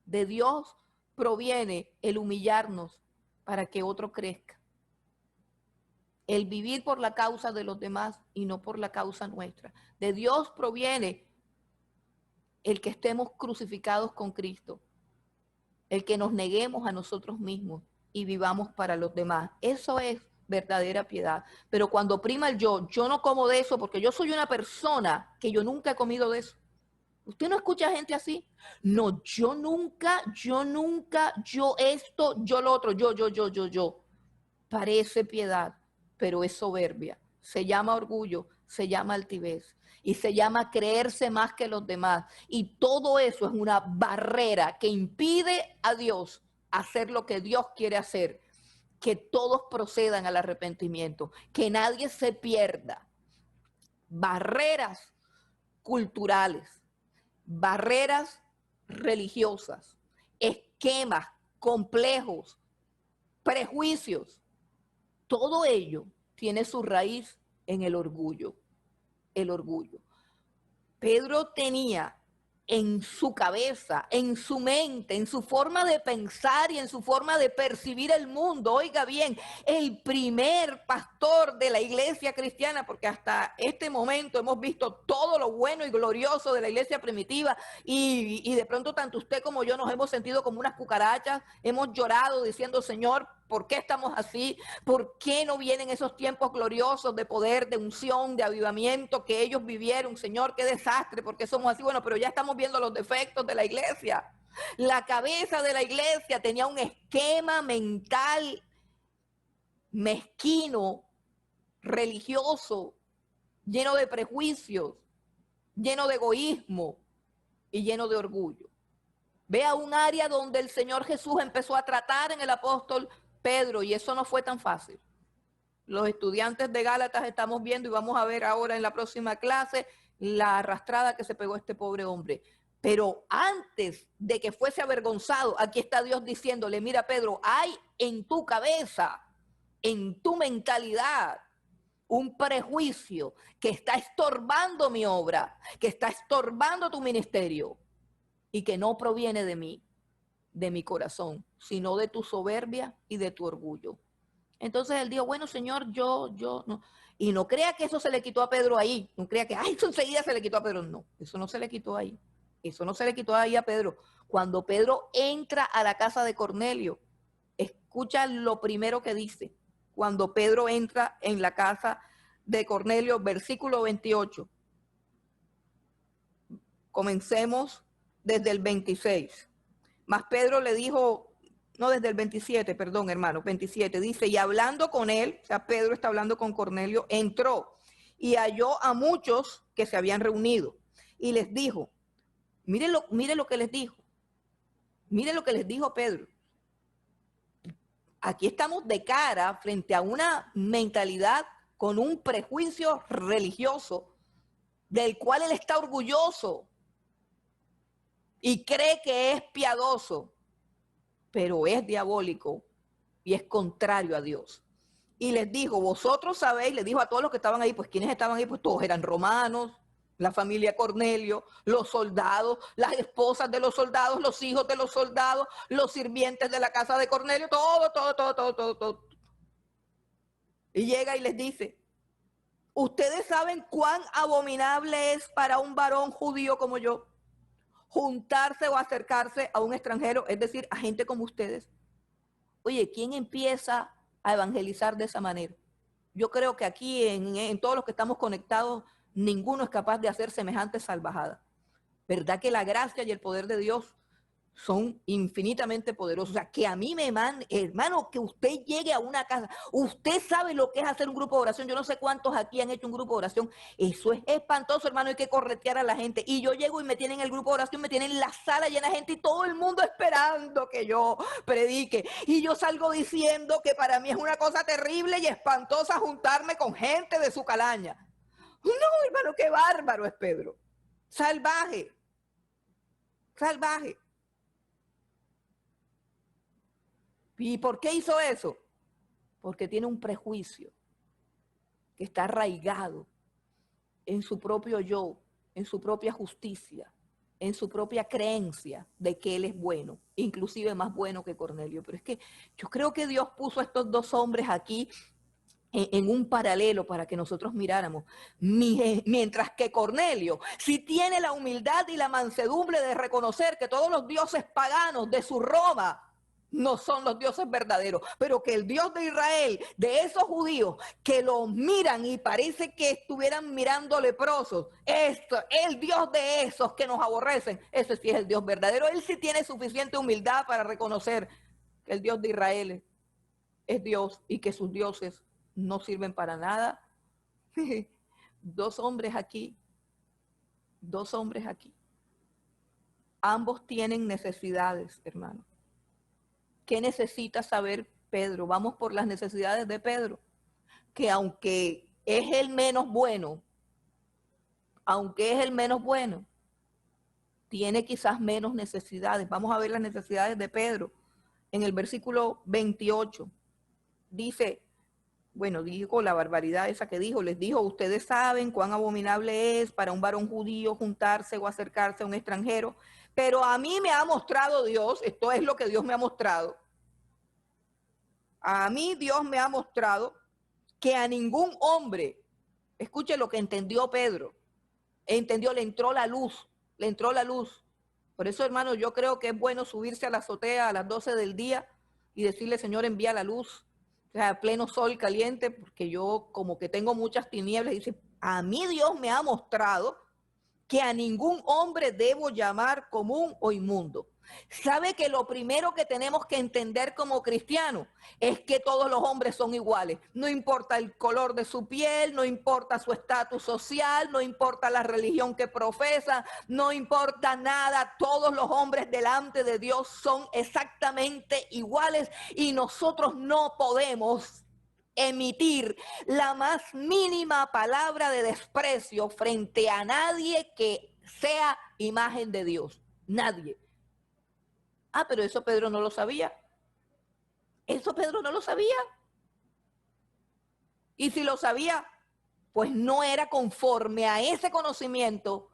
De Dios proviene el humillarnos para que otro crezca. El vivir por la causa de los demás y no por la causa nuestra. De Dios proviene el que estemos crucificados con Cristo. El que nos neguemos a nosotros mismos y vivamos para los demás. Eso es verdadera piedad. Pero cuando prima el yo no como de eso porque yo soy una persona que yo nunca he comido de eso. ¿Usted no escucha gente así? No, yo nunca, yo esto, yo lo otro, yo. Parece piedad, pero es soberbia. Se llama orgullo, se llama altivez y se llama creerse más que los demás. Y todo eso es una barrera que impide a Dios hacer lo que Dios quiere hacer. Que todos procedan al arrepentimiento, que nadie se pierda. Barreras culturales, barreras religiosas, esquemas complejos, prejuicios. Todo ello tiene su raíz en el orgullo. El orgullo. Pedro tenía en su cabeza, en su mente, en su forma de pensar y en su forma de percibir el mundo. Oiga bien, el primer pastor de la iglesia cristiana, porque hasta este momento hemos visto todo lo bueno y glorioso de la iglesia primitiva y de pronto tanto usted como yo nos hemos sentido como unas cucarachas, hemos llorado diciendo, Señor, ¿por qué estamos así? ¿Por qué no vienen esos tiempos gloriosos de poder, de unción, de avivamiento que ellos vivieron? Señor, qué desastre, ¿por qué somos así? Bueno, pero ya estamos viendo los defectos de la iglesia. La cabeza de la iglesia tenía un esquema mental mezquino, religioso, lleno de prejuicios, lleno de egoísmo y lleno de orgullo. Vea un área donde el Señor Jesús empezó a tratar en el apóstol Pedro, y eso no fue tan fácil. Los estudiantes de Gálatas estamos viendo y vamos a ver ahora en la próxima clase la arrastrada que se pegó este pobre hombre. Pero antes de que fuese avergonzado, aquí está Dios diciéndole, mira Pedro, hay en tu cabeza, en tu mentalidad, un prejuicio que está estorbando mi obra, que está estorbando tu ministerio y que no proviene de mí, de mi corazón, sino de tu soberbia y de tu orgullo. Entonces él dijo, bueno, Señor, yo, no. Y no crea que eso se le quitó a Pedro ahí. No crea que, ay, eso enseguida se le quitó a Pedro. No, eso no se le quitó ahí. Eso no se le quitó ahí a Pedro. Cuando Pedro entra a la casa de Cornelio, escucha lo primero que dice. Cuando Pedro entra en la casa de Cornelio, versículo 28. Comencemos desde el 26. Mas Pedro le dijo, no, desde el 27, perdón, hermano, 27, dice, y hablando con él, o sea, Pedro está hablando con Cornelio, entró y halló a muchos que se habían reunido y les dijo, mire lo que les dijo, mire lo que les dijo Pedro. Aquí estamos de cara frente a una mentalidad con un prejuicio religioso del cual él está orgulloso y cree que es piadoso, pero es diabólico y es contrario a Dios. Y les dijo, vosotros sabéis, les dijo a todos los que estaban ahí, pues ¿quiénes estaban ahí? Pues todos eran romanos, la familia Cornelio, los soldados, las esposas de los soldados, los hijos de los soldados, los sirvientes de la casa de Cornelio, todo. Y llega y les dice, ustedes saben cuán abominable es para un varón judío como yo juntarse o acercarse a un extranjero, es decir, a gente como ustedes. Oye, ¿quién empieza a evangelizar de esa manera? Yo creo que aquí en todos los que estamos conectados, ninguno es capaz de hacer semejante salvajada. ¿Verdad que la gracia y el poder de Dios son infinitamente poderosos? O sea, que a mí me mande, hermano, que usted llegue a una casa, usted sabe lo que es hacer un grupo de oración. Yo no sé cuántos aquí han hecho un grupo de oración. Eso es espantoso, hermano, hay que corretear a la gente. Y yo llego y me tienen el grupo de oración, me tienen la sala llena de gente y todo el mundo esperando que yo predique. Y yo salgo diciendo que para mí es una cosa terrible y espantosa juntarme con gente de su calaña. No, hermano, qué bárbaro es Pedro. Salvaje, salvaje. ¿Y por qué hizo eso? Porque tiene un prejuicio que está arraigado en su propio yo, en su propia justicia, en su propia creencia de que él es bueno, inclusive más bueno que Cornelio. Pero es que yo creo que Dios puso a estos dos hombres aquí en un paralelo para que nosotros miráramos. Mientras que Cornelio, si tiene la humildad y la mansedumbre de reconocer que todos los dioses paganos de su Roma no son los dioses verdaderos, pero que el Dios de Israel, de esos judíos que los miran y parece que estuvieran mirando leprosos, el Dios de esos que nos aborrecen, ese sí es el Dios verdadero. Él sí tiene suficiente humildad para reconocer que el Dios de Israel es Dios y que sus dioses no sirven para nada. Dos hombres aquí, ambos tienen necesidades, hermano. ¿Qué necesita saber Pedro? Vamos por las necesidades de Pedro, que aunque es el menos bueno, tiene quizás menos necesidades. Vamos a ver las necesidades de Pedro. En el versículo 28 dice, bueno, dijo la barbaridad esa que dijo, les dijo, ustedes saben cuán abominable es para un varón judío juntarse o acercarse a un extranjero, pero a mí me ha mostrado Dios, esto es lo que Dios me ha mostrado, a mí Dios me ha mostrado que a ningún hombre, escuche lo que entendió Pedro, le entró la luz. Por eso, hermano, yo creo que es bueno subirse a la azotea a las 12 del día y decirle, Señor, envía la luz, o sea, pleno sol caliente, porque yo como que tengo muchas tinieblas. Y dice, a mí Dios me ha mostrado que a ningún hombre debo llamar común o inmundo. Sabe que lo primero que tenemos que entender como cristianos es que todos los hombres son iguales. No importa el color de su piel, no importa su estatus social, no importa la religión que profesa, no importa nada. Todos los hombres delante de Dios son exactamente iguales y nosotros no podemos emitir la más mínima palabra de desprecio frente a nadie que sea imagen de Dios. Nadie. Ah, pero eso Pedro no lo sabía. Eso Pedro no lo sabía. Y si lo sabía, pues no era conforme a ese conocimiento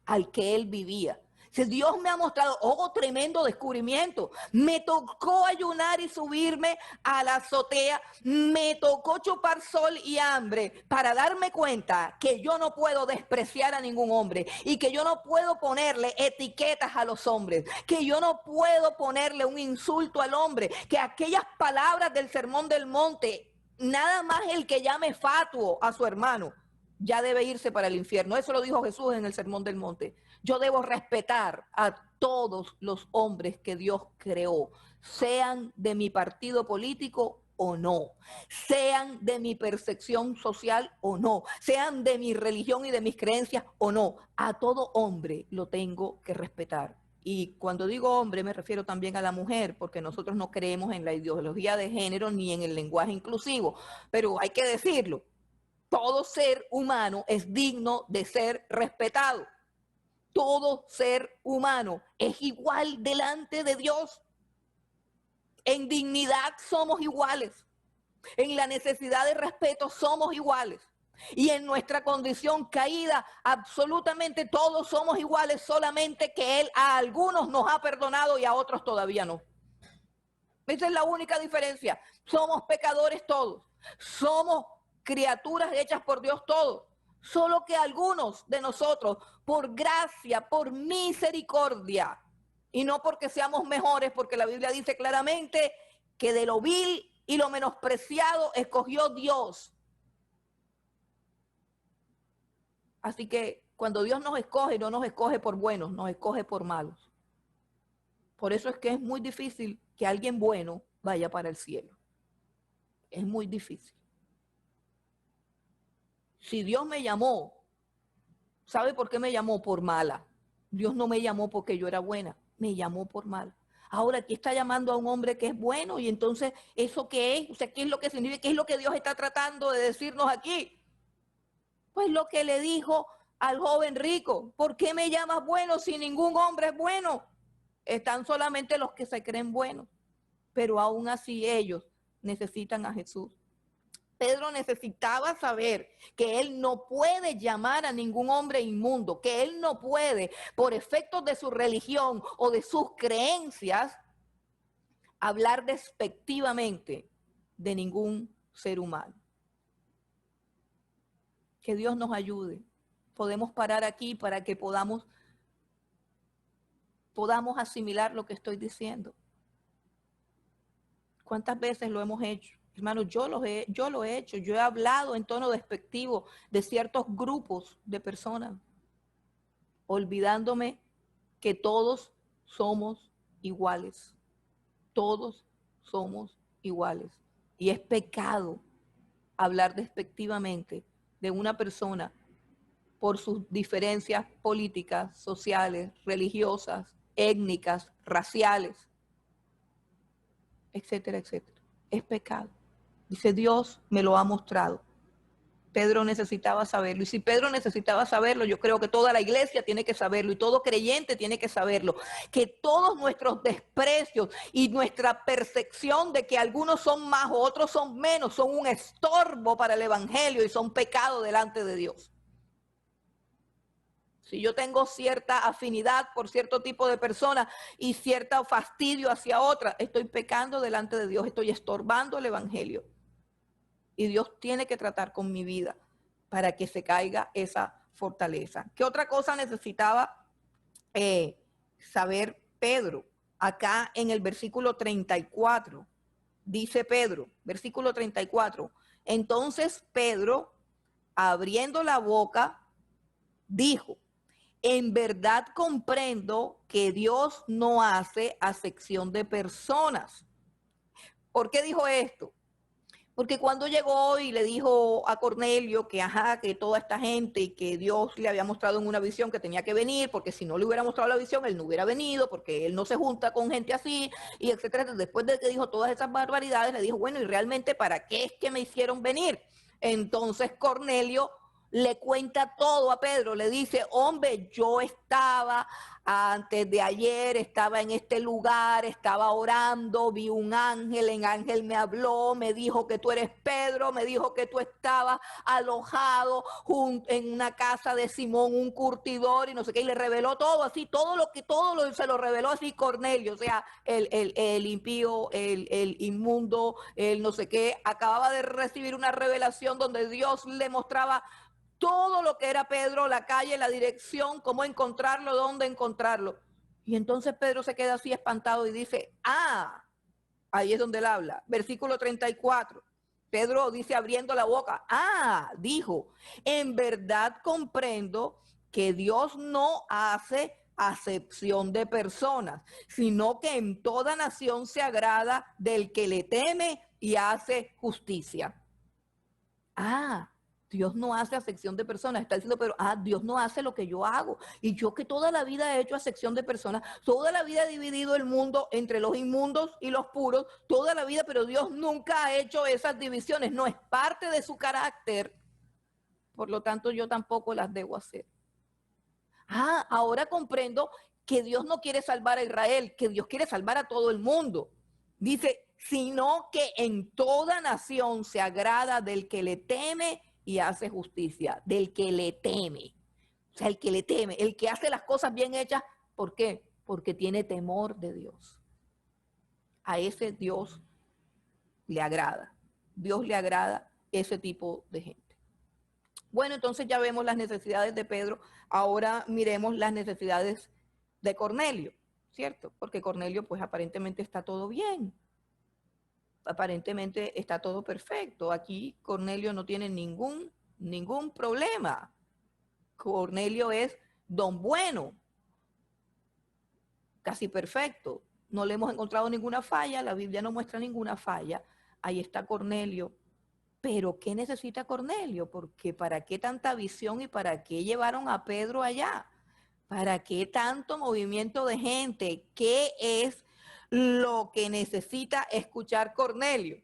al que él vivía. Si Dios me ha mostrado, tremendo descubrimiento. Me tocó ayunar y subirme a la azotea. Me tocó chupar sol y hambre para darme cuenta que yo no puedo despreciar a ningún hombre y que yo no puedo ponerle etiquetas a los hombres, que yo no puedo ponerle un insulto al hombre, que aquellas palabras del Sermón del Monte, nada más el que llame fatuo a su hermano, ya debe irse para el infierno. Eso lo dijo Jesús en el Sermón del Monte. Yo debo respetar a todos los hombres que Dios creó, sean de mi partido político o no, sean de mi percepción social o no, sean de mi religión y de mis creencias o no. A todo hombre lo tengo que respetar. Y cuando digo hombre me refiero también a la mujer, porque nosotros no creemos en la ideología de género ni en el lenguaje inclusivo, pero hay que decirlo. Todo ser humano es digno de ser respetado. Todo ser humano es igual delante de Dios. En dignidad somos iguales. En la necesidad de respeto somos iguales. Y en nuestra condición caída, absolutamente todos somos iguales, solamente que Él a algunos nos ha perdonado y a otros todavía no. Esa es la única diferencia. Somos pecadores todos. Somos criaturas hechas por Dios todos. Solo que algunos de nosotros, por gracia, por misericordia, y no porque seamos mejores, porque la Biblia dice claramente que de lo vil y lo menospreciado escogió Dios. Así que cuando Dios nos escoge, no nos escoge por buenos, nos escoge por malos. Por eso es que es muy difícil que alguien bueno vaya para el cielo. Es muy difícil. Si Dios me llamó, ¿sabe por qué me llamó? Por mala. Dios no me llamó porque yo era buena, me llamó por mala. Ahora aquí está llamando a un hombre que es bueno y entonces, ¿eso qué es? O sea, ¿qué es lo que significa? ¿Qué es lo que Dios está tratando de decirnos aquí? Pues lo que le dijo al joven rico, ¿por qué me llamas bueno si ningún hombre es bueno? Están solamente los que se creen buenos, pero aún así ellos necesitan a Jesús. Pedro necesitaba saber que él no puede llamar a ningún hombre inmundo, que él no puede, por efectos de su religión o de sus creencias, hablar despectivamente de ningún ser humano. Que Dios nos ayude. Podemos parar aquí para que podamos asimilar lo que estoy diciendo. ¿Cuántas veces lo hemos hecho? Hermano, yo lo he hecho, yo he hablado en tono despectivo de ciertos grupos de personas, olvidándome que todos somos iguales, todos somos iguales. Y es pecado hablar despectivamente de una persona por sus diferencias políticas, sociales, religiosas, étnicas, raciales, etcétera, etcétera. Es pecado. Dice, Dios me lo ha mostrado. Pedro necesitaba saberlo. Y si Pedro necesitaba saberlo, yo creo que toda la iglesia tiene que saberlo y todo creyente tiene que saberlo. Que todos nuestros desprecios y nuestra percepción de que algunos son más o otros son menos son un estorbo para el evangelio y son pecado delante de Dios. Si yo tengo cierta afinidad por cierto tipo de persona y cierto fastidio hacia otra, estoy pecando delante de Dios, estoy estorbando el evangelio. Y Dios tiene que tratar con mi vida para que se caiga esa fortaleza. ¿Qué otra cosa necesitaba saber Pedro? Acá en el versículo 34, dice Pedro, versículo 34, entonces Pedro, abriendo la boca, dijo, en verdad comprendo que Dios no hace acepción de personas. ¿Por qué dijo esto? Porque cuando llegó y le dijo a Cornelio que que toda esta gente y que Dios le había mostrado en una visión que tenía que venir, porque si no le hubiera mostrado la visión, él no hubiera venido, porque él no se junta con gente así, y etcétera. Después de que dijo todas esas barbaridades, le dijo, bueno, ¿y realmente para qué es que me hicieron venir? Entonces Cornelio le cuenta todo a Pedro, le dice, hombre, yo estaba antes de ayer, estaba en este lugar, estaba orando, vi un ángel, el ángel me habló, me dijo que tú eres Pedro, me dijo que tú estabas alojado en una casa de Simón, un curtidor y no sé qué, y le reveló todo así, se lo reveló así Cornelio, o sea, el impío, el inmundo, el no sé qué, acababa de recibir una revelación donde Dios le mostraba todo lo que era Pedro, la calle, la dirección, cómo encontrarlo, dónde encontrarlo. Y entonces Pedro se queda así espantado y dice, ahí es donde él habla, versículo 34. Pedro dice abriendo la boca, dijo, en verdad comprendo que Dios no hace acepción de personas, sino que en toda nación se agrada del que le teme y hace justicia. Dios no hace acepción de personas. Está diciendo, pero Dios no hace lo que yo hago. Y yo que toda la vida he hecho acepción de personas, toda la vida he dividido el mundo entre los inmundos y los puros, toda la vida, pero Dios nunca ha hecho esas divisiones. No es parte de su carácter. Por lo tanto, yo tampoco las debo hacer. Ahora comprendo que Dios no quiere salvar a Israel, que Dios quiere salvar a todo el mundo. Dice, sino que en toda nación se agrada del que le teme y hace justicia, del que le teme. O sea, el que le teme, el que hace las cosas bien hechas, ¿por qué? Porque tiene temor de Dios. A ese Dios le agrada. Dios le agrada ese tipo de gente. Bueno, entonces ya vemos las necesidades de Pedro. Ahora miremos las necesidades de Cornelio, ¿cierto? Porque Cornelio, pues aparentemente está todo bien. Aparentemente está todo perfecto. Aquí Cornelio no tiene ningún problema. Cornelio es don bueno, casi perfecto. No le hemos encontrado ninguna falla, la Biblia no muestra ninguna falla. Ahí está Cornelio. Pero ¿qué necesita Cornelio? Porque ¿para qué tanta visión y para qué llevaron a Pedro allá? ¿Para qué tanto movimiento de gente? ¿Qué es lo que necesita escuchar Cornelio?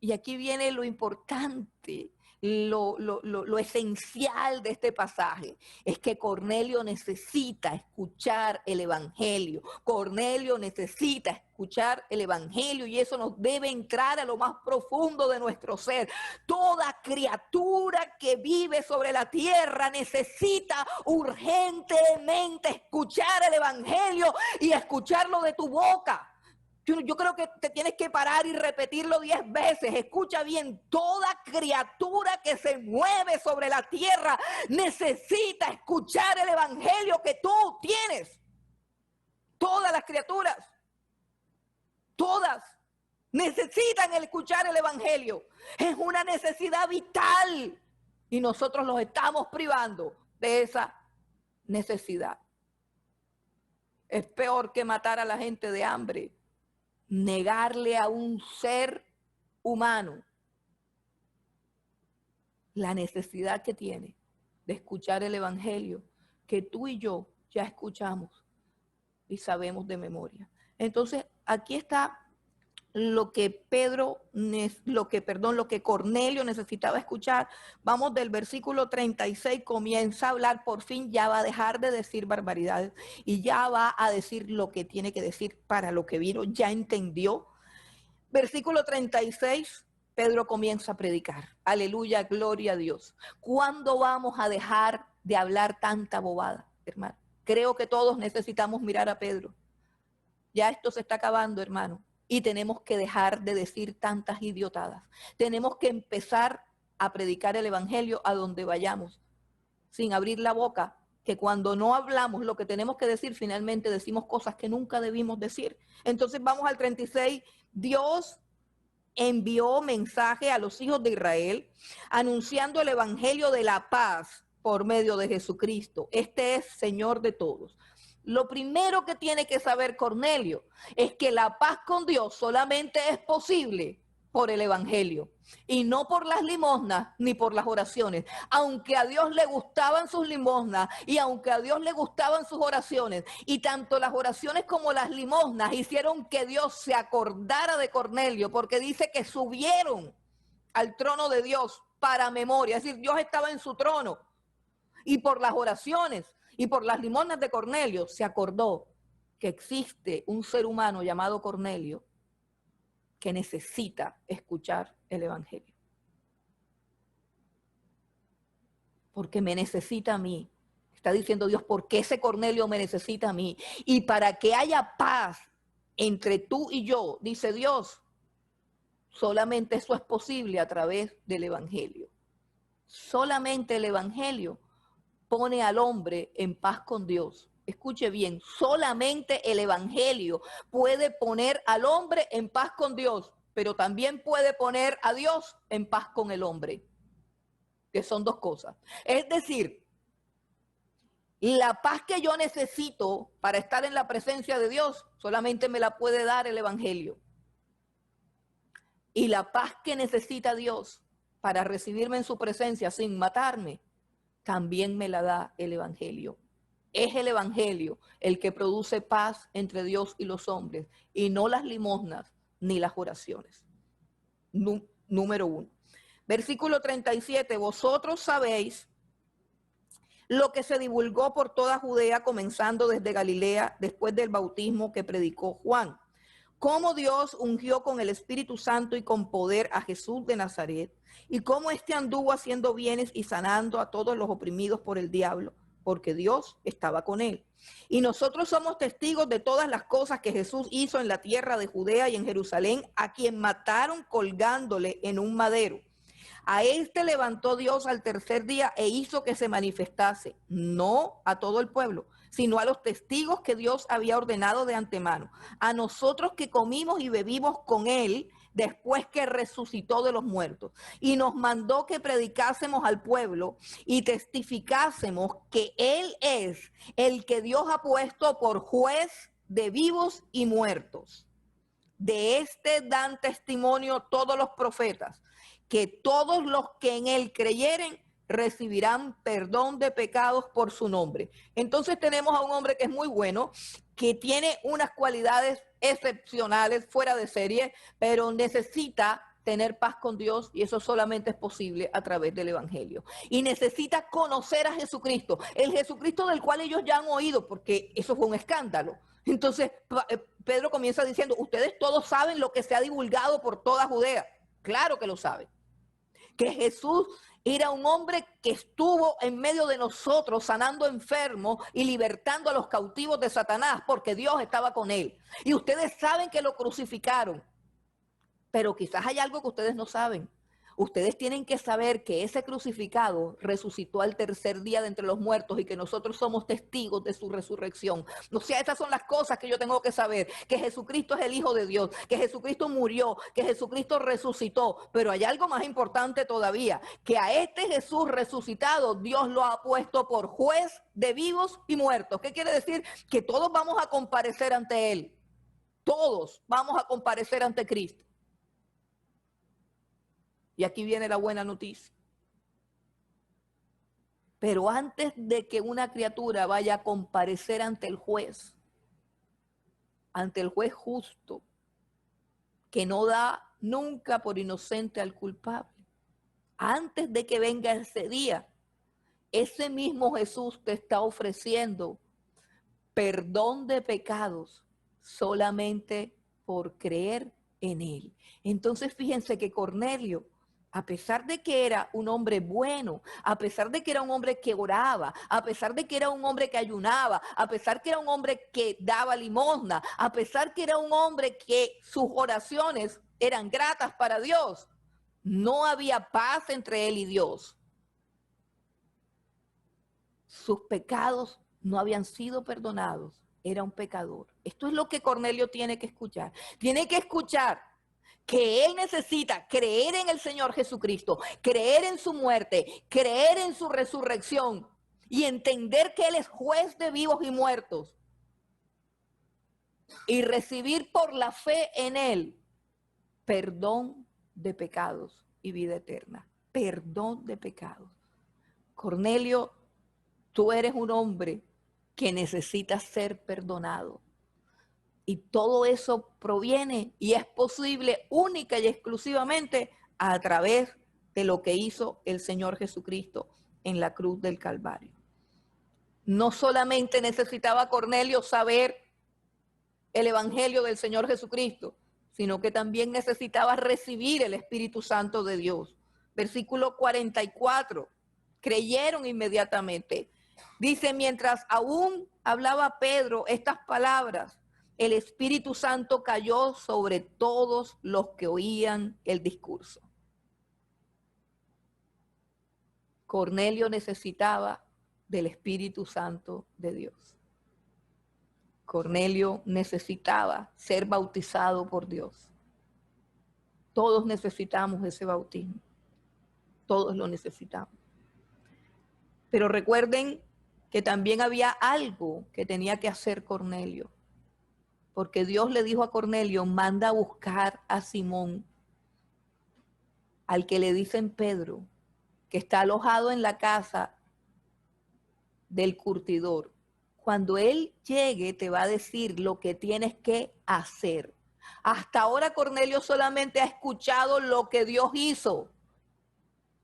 Y aquí viene lo importante, lo esencial de este pasaje. Es que Cornelio necesita escuchar el Evangelio. Cornelio necesita escuchar el Evangelio y eso nos debe entrar a lo más profundo de nuestro ser. Toda criatura que vive sobre la tierra necesita urgentemente escuchar el Evangelio y escucharlo de tu boca. Yo creo que te tienes que parar y repetirlo 10 veces. Escucha bien, toda criatura que se mueve sobre la tierra necesita escuchar el Evangelio que tú tienes. Todas las criaturas, todas necesitan escuchar el Evangelio. Es una necesidad vital y nosotros los estamos privando de esa necesidad. Es peor que matar a la gente de hambre. Negarle a un ser humano la necesidad que tiene de escuchar el Evangelio que tú y yo ya escuchamos y sabemos de memoria. Entonces, aquí está lo que lo que Cornelio necesitaba escuchar. Vamos del versículo 36, comienza a hablar, por fin ya va a dejar de decir barbaridades y ya va a decir lo que tiene que decir para lo que vino, ya entendió. Versículo 36, Pedro comienza a predicar. Aleluya, gloria a Dios. ¿Cuándo vamos a dejar de hablar tanta bobada, hermano? Creo que todos necesitamos mirar a Pedro. Ya esto se está acabando, hermano. Y tenemos que dejar de decir tantas idiotadas. Tenemos que empezar a predicar el Evangelio a donde vayamos, sin abrir la boca, que cuando no hablamos lo que tenemos que decir, finalmente decimos cosas que nunca debimos decir. Entonces vamos al 36. Dios envió mensaje a los hijos de Israel anunciando el Evangelio de la paz por medio de Jesucristo. Este es Señor de todos. Lo primero que tiene que saber Cornelio es que la paz con Dios solamente es posible por el Evangelio y no por las limosnas ni por las oraciones. Aunque a Dios le gustaban sus limosnas y aunque a Dios le gustaban sus oraciones, y tanto las oraciones como las limosnas hicieron que Dios se acordara de Cornelio, porque dice que subieron al trono de Dios para memoria, es decir, Dios estaba en su trono y por las oraciones y por las limosnas de Cornelio, se acordó que existe un ser humano llamado Cornelio que necesita escuchar el evangelio. Porque me necesita a mí. Está diciendo Dios, ¿por qué ese Cornelio me necesita a mí? Y para que haya paz entre tú y yo, dice Dios, solamente eso es posible a través del evangelio. Solamente el evangelio pone al hombre en paz con Dios. Escuche bien, solamente el evangelio puede poner al hombre en paz con Dios, pero también puede poner a Dios en paz con el hombre, que son dos cosas. Es decir, la paz que yo necesito para estar en la presencia de Dios solamente me la puede dar el evangelio. Y la paz que necesita Dios para recibirme en su presencia sin matarme, también me la da el evangelio. Es el evangelio el que produce paz entre Dios y los hombres, y no las limosnas ni las oraciones. Número 1. Versículo 37, vosotros sabéis lo que se divulgó por toda Judea, comenzando desde Galilea, después del bautismo que predicó Juan. Cómo Dios ungió con el Espíritu Santo y con poder a Jesús de Nazaret, y cómo éste anduvo haciendo bienes y sanando a todos los oprimidos por el diablo, porque Dios estaba con él. Y nosotros somos testigos de todas las cosas que Jesús hizo en la tierra de Judea y en Jerusalén, a quien mataron colgándole en un madero. A este levantó Dios al tercer día e hizo que se manifestase, no a todo el pueblo, sino a los testigos que Dios había ordenado de antemano, a nosotros que comimos y bebimos con él después que resucitó de los muertos. Y nos mandó que predicásemos al pueblo y testificásemos que él es el que Dios ha puesto por juez de vivos y muertos. De este dan testimonio todos los profetas, que todos los que en él creyeren recibirán perdón de pecados por su nombre. Entonces tenemos a un hombre que es muy bueno, que tiene unas cualidades excepcionales, fuera de serie, pero necesita tener paz con Dios, y eso solamente es posible a través del evangelio. Y necesita conocer a Jesucristo, el Jesucristo del cual ellos ya han oído, porque eso fue un escándalo. Entonces Pedro comienza diciendo, ustedes todos saben lo que se ha divulgado por toda Judea. Claro que lo saben. Que Jesús era un hombre que estuvo en medio de nosotros sanando enfermos y libertando a los cautivos de Satanás, porque Dios estaba con él. Y ustedes saben que lo crucificaron. Pero quizás hay algo que ustedes no saben. Ustedes tienen que saber que ese crucificado resucitó al tercer día de entre los muertos y que nosotros somos testigos de su resurrección. O sea, esas son las cosas que yo tengo que saber, que Jesucristo es el Hijo de Dios, que Jesucristo murió, que Jesucristo resucitó. Pero hay algo más importante todavía, que a este Jesús resucitado Dios lo ha puesto por juez de vivos y muertos. ¿Qué quiere decir? Que todos vamos a comparecer ante Él. Todos vamos a comparecer ante Cristo. Y aquí viene la buena noticia. Pero antes de que una criatura vaya a comparecer ante el juez justo, que no da nunca por inocente al culpable, antes de que venga ese día, ese mismo Jesús te está ofreciendo perdón de pecados solamente por creer en él. Entonces fíjense que Cornelio, a pesar de que era un hombre bueno, a pesar de que era un hombre que oraba, a pesar de que era un hombre que ayunaba, a pesar que era un hombre que daba limosna, a pesar que era un hombre que sus oraciones eran gratas para Dios, no había paz entre él y Dios. Sus pecados no habían sido perdonados. Era un pecador. Esto es lo que Cornelio tiene que escuchar. Tiene que escuchar que él necesita creer en el Señor Jesucristo, creer en su muerte, creer en su resurrección y entender que Él es juez de vivos y muertos y recibir por la fe en Él perdón de pecados y vida eterna. Perdón de pecados. Cornelio, tú eres un hombre que necesita ser perdonado. Y todo eso proviene y es posible única y exclusivamente a través de lo que hizo el Señor Jesucristo en la cruz del Calvario. No solamente necesitaba Cornelio saber el evangelio del Señor Jesucristo, sino que también necesitaba recibir el Espíritu Santo de Dios. Versículo 44, creyeron inmediatamente. Dice, mientras aún hablaba Pedro estas palabras, el Espíritu Santo cayó sobre todos los que oían el discurso. Cornelio necesitaba del Espíritu Santo de Dios. Cornelio necesitaba ser bautizado por Dios. Todos necesitamos ese bautismo. Todos lo necesitamos. Pero recuerden que también había algo que tenía que hacer Cornelio. Porque Dios le dijo a Cornelio, manda a buscar a Simón, al que le dicen Pedro, que está alojado en la casa del curtidor. Cuando él llegue te va a decir lo que tienes que hacer. Hasta ahora Cornelio solamente ha escuchado lo que Dios hizo.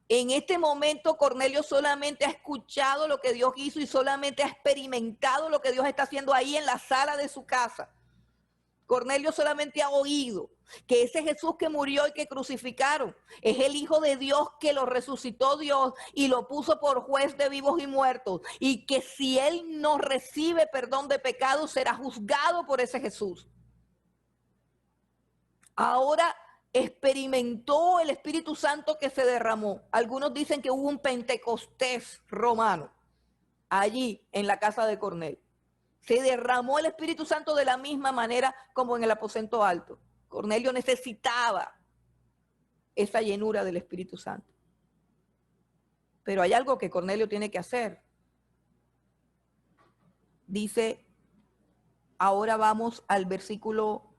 En este momento Cornelio solamente ha escuchado lo que Dios hizo y solamente ha experimentado lo que Dios está haciendo ahí en la sala de su casa. Cornelio solamente ha oído que ese Jesús que murió y que crucificaron es el Hijo de Dios, que lo resucitó Dios y lo puso por juez de vivos y muertos, y que si él no recibe perdón de pecados será juzgado por ese Jesús. Ahora experimentó el Espíritu Santo que se derramó. Algunos dicen que hubo un Pentecostés romano allí en la casa de Cornelio. Se derramó el Espíritu Santo de la misma manera como en el aposento alto. Cornelio necesitaba esa llenura del Espíritu Santo. Pero hay algo que Cornelio tiene que hacer. Dice, ahora vamos al versículo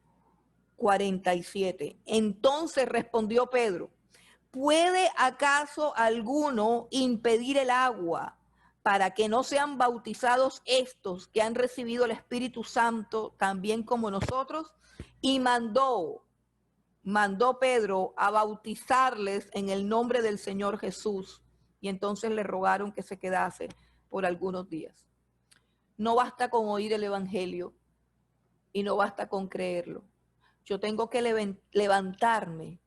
47. Entonces respondió Pedro, ¿puede acaso alguno impedir el agua para que no sean bautizados estos que han recibido el Espíritu Santo también como nosotros? Y mandó Pedro a bautizarles en el nombre del Señor Jesús. Y entonces le rogaron que se quedase por algunos días. No basta con oír el evangelio y no basta con creerlo. Yo tengo que levantarme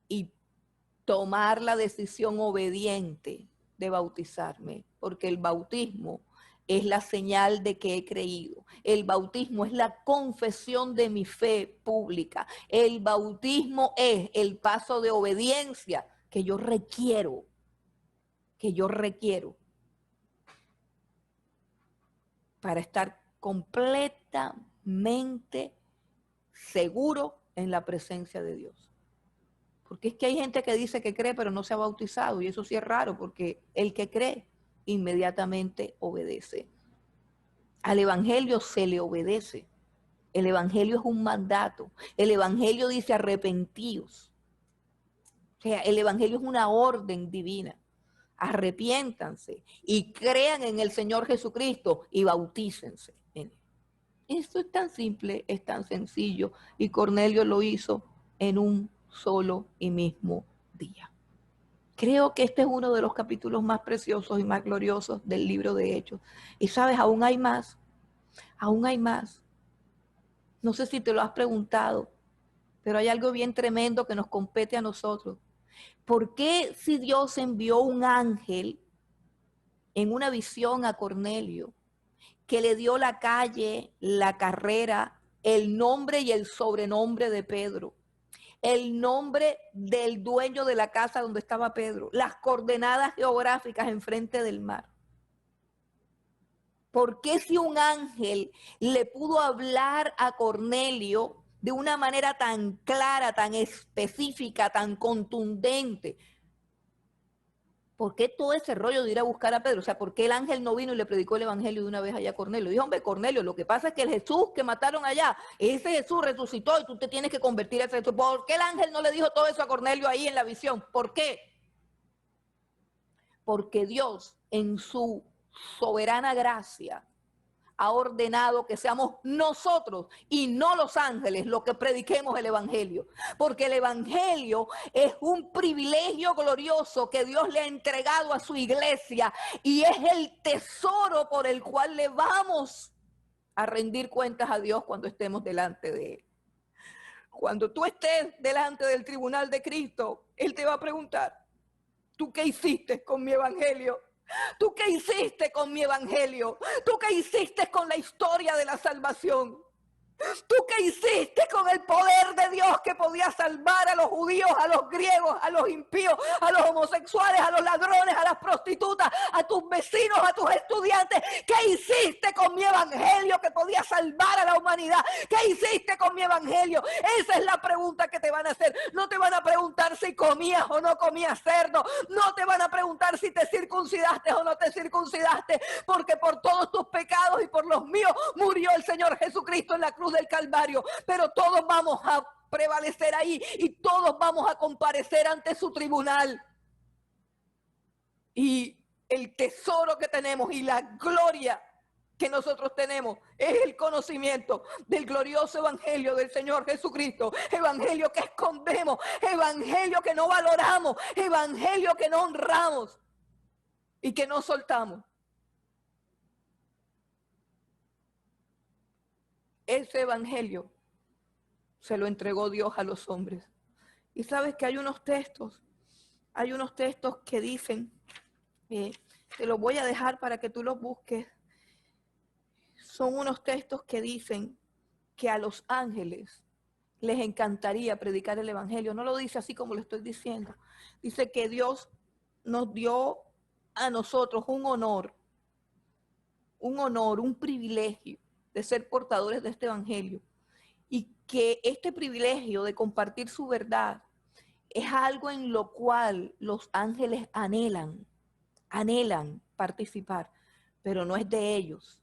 y tomar la decisión obediente de bautizarme, porque el bautismo es la señal de que he creído. El bautismo es la confesión de mi fe pública. El bautismo es el paso de obediencia que yo requiero, para estar completamente seguro en la presencia de Dios. Porque es que hay gente que dice que cree pero no se ha bautizado, y eso sí es raro, porque el que cree inmediatamente obedece. Al evangelio se le obedece. El evangelio es un mandato. El evangelio dice arrepentíos. O sea, el evangelio es una orden divina. Arrepiéntanse y crean en el Señor Jesucristo y bautícense en él. Esto es tan simple, es tan sencillo, y Cornelio lo hizo en un solo y mismo día. Creo que este es uno de los capítulos más preciosos y más gloriosos del libro de Hechos. Y sabes, aún hay más, aún hay más. No sé si te lo has preguntado, pero hay algo bien tremendo que nos compete a nosotros. ¿Por qué si Dios envió un ángel en una visión a Cornelio, que le dio la calle, la carrera, el nombre y el sobrenombre de Pedro, el nombre del dueño de la casa donde estaba Pedro, las coordenadas geográficas enfrente del mar? ¿Por qué si un ángel le pudo hablar a Cornelio de una manera tan clara, tan específica, tan contundente? ¿Por qué todo ese rollo de ir a buscar a Pedro? O sea, ¿por qué el ángel no vino y le predicó el evangelio de una vez allá a Cornelio? Dijo, hombre, Cornelio, lo que pasa es que el Jesús que mataron allá, ese Jesús resucitó y tú te tienes que convertir a ese Jesús. ¿Por qué el ángel no le dijo todo eso a Cornelio ahí en la visión? ¿Por qué? Porque Dios, en su soberana gracia, ha ordenado que seamos nosotros y no los ángeles los que prediquemos el evangelio. Porque el evangelio es un privilegio glorioso que Dios le ha entregado a su iglesia y es el tesoro por el cual le vamos a rendir cuentas a Dios cuando estemos delante de Él. Cuando tú estés delante del tribunal de Cristo, Él te va a preguntar, ¿tú qué hiciste con mi evangelio? ¿Tú qué hiciste con mi evangelio? ¿Tú qué hiciste con la historia de la salvación? ¿Tú qué hiciste con el poder de Dios que podía salvar a los judíos, a los griegos, a los impíos, a los homosexuales, a los ladrones, a las prostitutas, a tus vecinos, a tus estudiantes? ¿Qué hiciste con mi evangelio que podía salvar a la humanidad? ¿Qué hiciste con mi evangelio? Esa es la pregunta que te van a hacer. No te van a preguntar si comías o no comías cerdo. No te van a preguntar si te circuncidaste o no te circuncidaste. Porque por todos tus pecados y por los míos murió el Señor Jesucristo en la cruz del Calvario, pero todos vamos a prevalecer ahí y todos vamos a comparecer ante su tribunal. Y el tesoro que tenemos y la gloria que nosotros tenemos es el conocimiento del glorioso evangelio del Señor Jesucristo, evangelio que escondemos, evangelio que no valoramos, evangelio que no honramos y que no soltamos. Ese evangelio se lo entregó Dios a los hombres. Y sabes que hay unos textos que dicen, te los voy a dejar para que tú los busques. Son unos textos que dicen que a los ángeles les encantaría predicar el evangelio. No lo dice así como lo estoy diciendo. Dice que Dios nos dio a nosotros un honor, un privilegio de ser portadores de este evangelio, y que este privilegio de compartir su verdad es algo en lo cual los ángeles anhelan participar, pero no es de ellos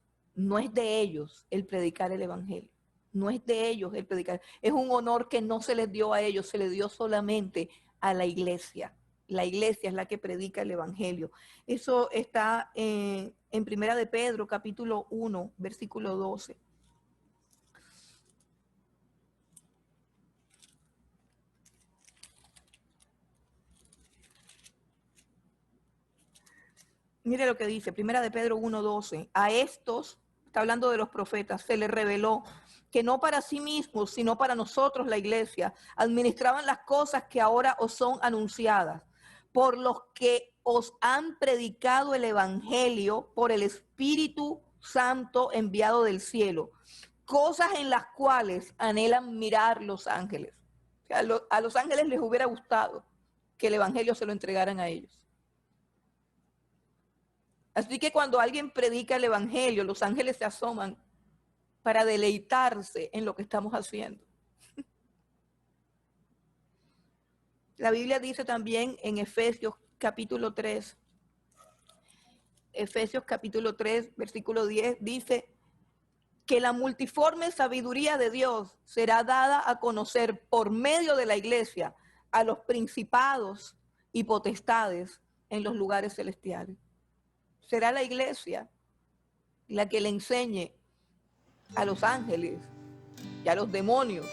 el predicar el evangelio, no es de ellos el predicar, es un honor que no se les dio a ellos, se les dio solamente a la iglesia. La iglesia es la que predica el evangelio. Eso está en Primera de Pedro, capítulo 1, versículo 12. Mire lo que dice, Primera de Pedro 1:12. A estos, está hablando de los profetas, se les reveló que no para sí mismos, sino para nosotros, la iglesia, administraban las cosas que ahora os son anunciadas, por los que os han predicado el evangelio por el Espíritu Santo enviado del cielo, cosas en las cuales anhelan mirar los ángeles. O sea, a los ángeles les hubiera gustado que el evangelio se lo entregaran a ellos. Así que cuando alguien predica el evangelio, los ángeles se asoman para deleitarse en lo que estamos haciendo. La Biblia dice también en Efesios capítulo 3, versículo 10, dice que la multiforme sabiduría de Dios será dada a conocer por medio de la iglesia a los principados y potestades en los lugares celestiales. Será la iglesia la que le enseñe a los ángeles y a los demonios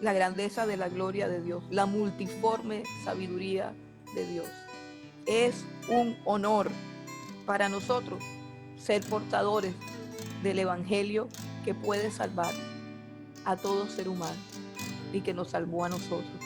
la grandeza de la gloria de Dios, la multiforme sabiduría de Dios. Es un honor para nosotros ser portadores del evangelio que puede salvar a todo ser humano y que nos salvó a nosotros.